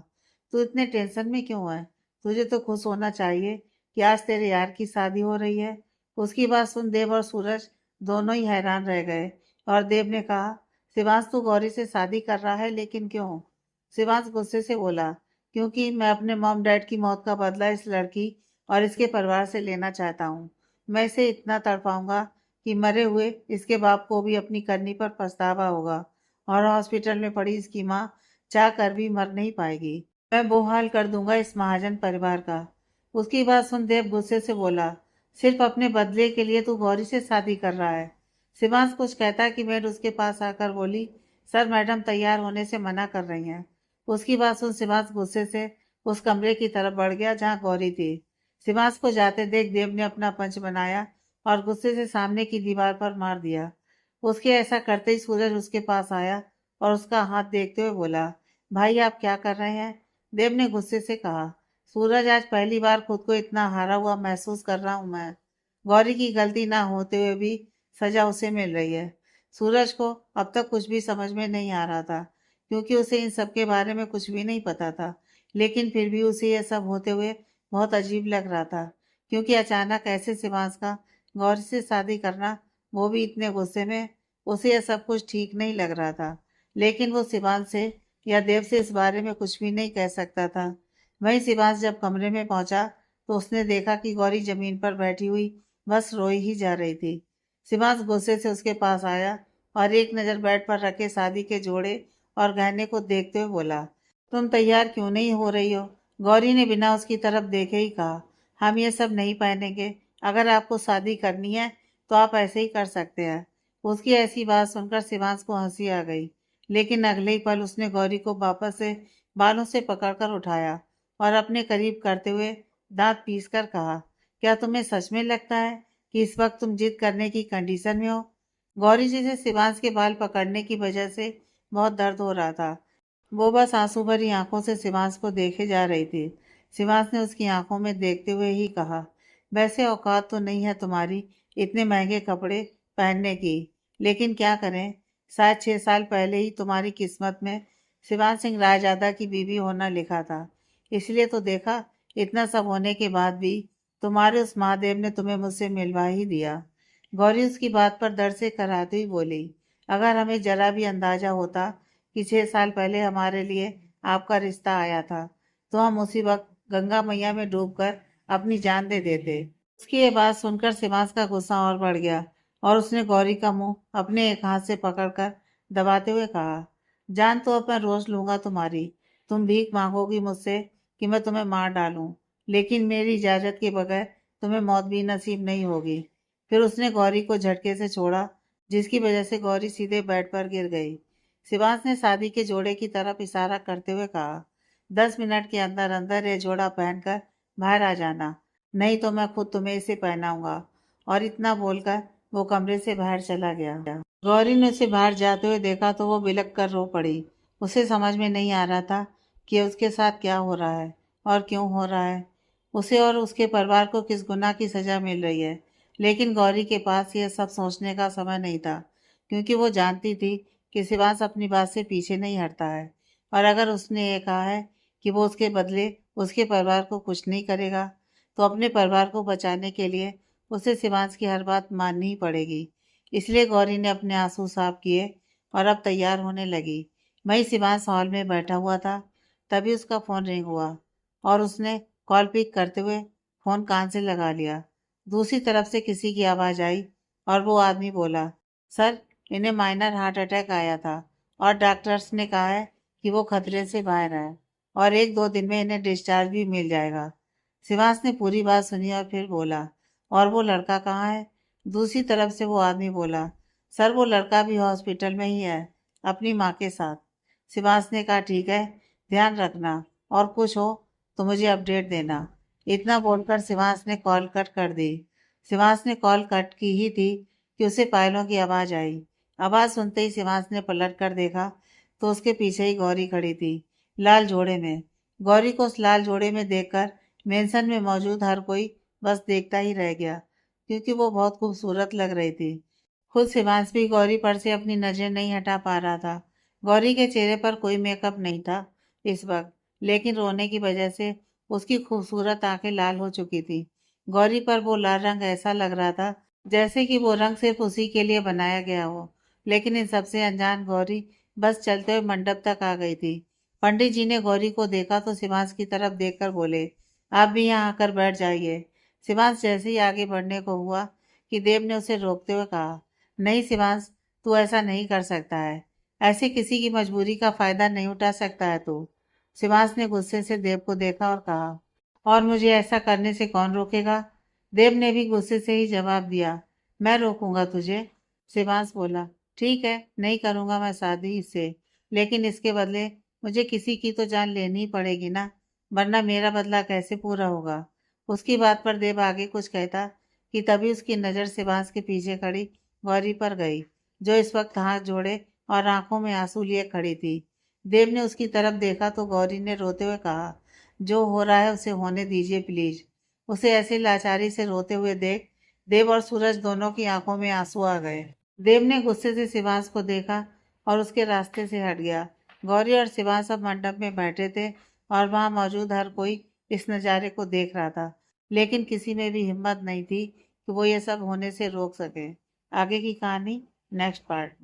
तू इतने टेंशन में क्यों है? तुझे तो खुश होना चाहिए कि आज तेरे यार की शादी हो रही है। उसकी बात सुन देव और सूरज दोनों ही हैरान रह गए और देव ने कहा, शिवांश तू गौरी से शादी कर रहा है, लेकिन क्यों? शिवांश गुस्से से बोला, क्योंकि मैं अपने मॉम डैड की मौत का बदला इस लड़की और इसके परिवार से लेना चाहता हूँ। मैं इसे इतना तड़पाऊंगा कि मरे हुए इसके बाप को भी अपनी करनी पर पछतावा होगा और हॉस्पिटल में पड़ी इसकी माँ चाह कर भी मर नहीं पाएगी। मैं बोहाल कर दूंगा इस महाजन परिवार का। उसकी बात सुन देव गुस्से से बोला, सिर्फ अपने बदले के लिए तू गौरी से शादी कर रहा है? शिवांश कुछ कहता कि मेड उसके पास आकर बोली, सर मैडम तैयार होने से मना कर रही हैं। उसकी बात सुन शिवांश गुस्से से उस कमरे की तरफ बढ़ गया जहाँ गौरी थी। शिवांश को जाते देख देव ने अपना पंच बनाया और गुस्से से सामने की दीवार पर मार दिया। उसके ऐसा करते ही सूरज उसके पास आया और उसका हाथ देखते हुए बोला, भाई आप क्या कर रहे हैं? देव ने गुस्से से कहा, सूरज आज पहली बार खुद को इतना हारा हुआ महसूस कर रहा हूं मैं। गौरी की गलती ना होते हुए भी सजा उसे मिल रही है। सूरज को अब तक कुछ भी समझ में नहीं आ रहा था, क्योंकि उसे इन सब के बारे में कुछ भी नहीं पता था। लेकिन फिर भी उसे यह सब होते हुए बहुत अजीब लग रहा था, क्योंकि अचानक ऐसे शिवांश का गौरी से शादी करना, वो भी इतने गुस्से में, उसे यह सब कुछ ठीक नहीं लग रहा था। लेकिन वो शिवांश से या देव से इस बारे में कुछ भी नहीं कह सकता था। वहीं शिवांश जब कमरे में पहुंचा तो उसने देखा कि गौरी जमीन पर बैठी हुई बस रोई ही जा रही थी। शिवांश गुस्से से उसके पास आया और एक नज़र बेड पर रखे शादी के जोड़े और गहने को देखते हुए बोला, तुम तैयार क्यों नहीं हो रही हो? गौरी ने बिना उसकी तरफ देखे ही कहा, हम ये सब नहीं पहनेंगे। अगर आपको शादी करनी है तो आप ऐसे ही कर सकते हैं। उसकी ऐसी बात सुनकर शिवांश को हंसी आ गई, लेकिन अगले ही पल उसने गौरी को वापस से बालों से पकड़कर उठाया और अपने करीब करते हुए दांत पीस कर कहा, क्या तुम्हें सच में लगता है कि इस वक्त तुम जिद करने की कंडीशन में हो? गौरी जी से शिवांश के बाल पकड़ने की वजह से बहुत दर्द हो रहा था। वो बस आंसू भरी आंखों से शिवांश को देखे जा रही थी। शिवांश ने उसकी आंखों में देखते हुए ही कहा, वैसे औकात तो नहीं है तुम्हारी इतने महंगे कपड़े पहनने की, लेकिन क्या करें, शायद 6 साल पहले ही तुम्हारी किस्मत में शिवांश सिंह रायजादा की बीवी होना लिखा था। इसलिए तो देखा, इतना सब होने के बाद भी तुम्हारे उस महादेव ने तुम्हें मुझसे मिलवा ही दिया। गौरी उसकी बात पर दर्द से कराती हुई बोली, अगर हमें जरा भी अंदाजा होता कि 6 साल पहले हमारे लिए आपका रिश्ता आया था तो हम उसी वक्त गंगा मैया में डूबकर अपनी जान दे देते। उसकी ये बात सुनकर शिवांश का गुस्सा और बढ़ गया और उसने गौरी का मुंह अपने एक हाथ से पकड़कर दबाते हुए कहा, जान तो अब मैं रोज लूंगा तुम्हारी। तुम भीख मांगोगी मुझसे कि मैं तुम्हें मार डालूं, लेकिन मेरी इजाजत के बगैर तुम्हें मौत भी नसीब नहीं होगी। फिर उसने गौरी को झटके से छोड़ा, जिसकी वजह से गौरी सीधे बेड पर गिर गई। शिवांश ने शादी के जोड़े की तरफ इशारा करते हुए कहा, 10 मिनट के अंदर अंदर ये जोड़ा पहनकर बाहर आ जाना, नहीं तो मैं खुद तुम्हें इसे पहनाऊंगा। और इतना बोलकर वो कमरे से बाहर चला गया। गौरी ने उसे बाहर जाते हुए देखा तो वो बिलक कर रो पड़ी। उसे समझ में नहीं आ रहा था कि उसके साथ क्या हो रहा है और क्यों हो रहा है। उसे और उसके परिवार को किस गुनाह की सजा मिल रही है। लेकिन गौरी के पास यह सब सोचने का समय नहीं था, क्योंकि वो जानती थी कि शिवांश अपनी बात से पीछे नहीं हटता है। और अगर उसने ये कहा है कि वो उसके बदले उसके परिवार को कुछ नहीं करेगा, तो अपने परिवार को बचाने के लिए उसे शिवांश की हर बात माननी ही पड़ेगी। इसलिए गौरी ने अपने आंसू साफ किए और अब तैयार होने लगी। वहीं शिवांश हॉल में बैठा हुआ था, तभी उसका फ़ोन रिंग हुआ और उसने कॉल पिक करते हुए फ़ोन कान से लगा लिया। दूसरी तरफ से किसी की आवाज़ आई और वो आदमी बोला, सर, इन्हें माइनर हार्ट अटैक आया था और डॉक्टर्स ने कहा है कि वो खतरे से बाहर है और 1-2 दिन में इन्हें डिस्चार्ज भी मिल जाएगा। शिवांश ने पूरी बात सुनी और फिर बोला, और वो लड़का कहाँ है? दूसरी तरफ से वो आदमी बोला, सर, वो लड़का भी हॉस्पिटल में ही है, अपनी माँ के साथ। शिवांश ने कहा, ठीक है, ध्यान रखना और कुछ हो तो मुझे अपडेट देना। इतना बोलकर शिवांश ने कॉल कट कर दी। शिवांश ने कॉल कट की ही थी कि उसे पायलों की आवाज़ आई। आवाज़ सुनते ही शिवांश ने पलट कर देखा तो उसके पीछे ही गौरी खड़ी थी, लाल जोड़े में। गौरी को उस लाल जोड़े में देखकर मेंशन में मौजूद हर कोई बस देखता ही रह गया, क्योंकि वो बहुत खूबसूरत लग रही थी। खुद शिवांश भी गौरी पर से अपनी नज़र नहीं हटा पा रहा था। गौरी के चेहरे पर कोई मेकअप नहीं था इस वक्त, लेकिन रोने की वजह से उसकी खूबसूरत आंखें लाल हो चुकी थी। गौरी पर वो लाल रंग ऐसा लग रहा था जैसे कि वो रंग सिर्फ उसी के लिए बनाया गया हो। लेकिन इन सबसे अनजान गौरी बस चलते हुए मंडप तक आ गई थी। पंडित जी ने गौरी को देखा तो शिवांश की तरफ देखकर बोले, आप भी यहाँ आकर बैठ जाइए। शिवांश जैसे ही आगे बढ़ने को हुआ कि देव ने उसे रोकते हुए कहा, नहीं शिवांश, तू ऐसा नहीं कर सकता है। ऐसे किसी की मजबूरी का फायदा नहीं उठा सकता है तू। शिवांश ने गुस्से से देव को देखा और कहा, और मुझे ऐसा करने से कौन रोकेगा? देव ने भी गुस्से से ही जवाब दिया, मैं रोकूंगा तुझे। शिवांश बोला, ठीक है, नहीं करूंगा मैं शादी इससे, लेकिन इसके बदले मुझे किसी की तो जान लेनी ही पड़ेगी ना, वरना मेरा बदला कैसे पूरा होगा। उसकी बात पर देव आगे कुछ कहता कि तभी उसकी नज़र शिवांश के पीछे खड़ी गौरी पर गई, जो इस वक्त हाथ जोड़े और आंखों में आंसू लिए खड़ी थी। देव ने उसकी तरफ देखा तो गौरी ने रोते हुए कहा, जो हो रहा है उसे होने दीजिए प्लीज। उसे ऐसे लाचारी से रोते हुए देख देव और सूरज दोनों की आंखों में आंसू आ गए। देव ने गुस्से से शिवांश को देखा और उसके रास्ते से हट गया। गौरी और शिवांश अब मंडप में बैठे थे और वहां मौजूद हर कोई इस नज़ारे को देख रहा था, लेकिन किसी में भी हिम्मत नहीं थी कि वो ये सब होने से रोक सके। आगे की कहानी नेक्स्ट पार्ट में।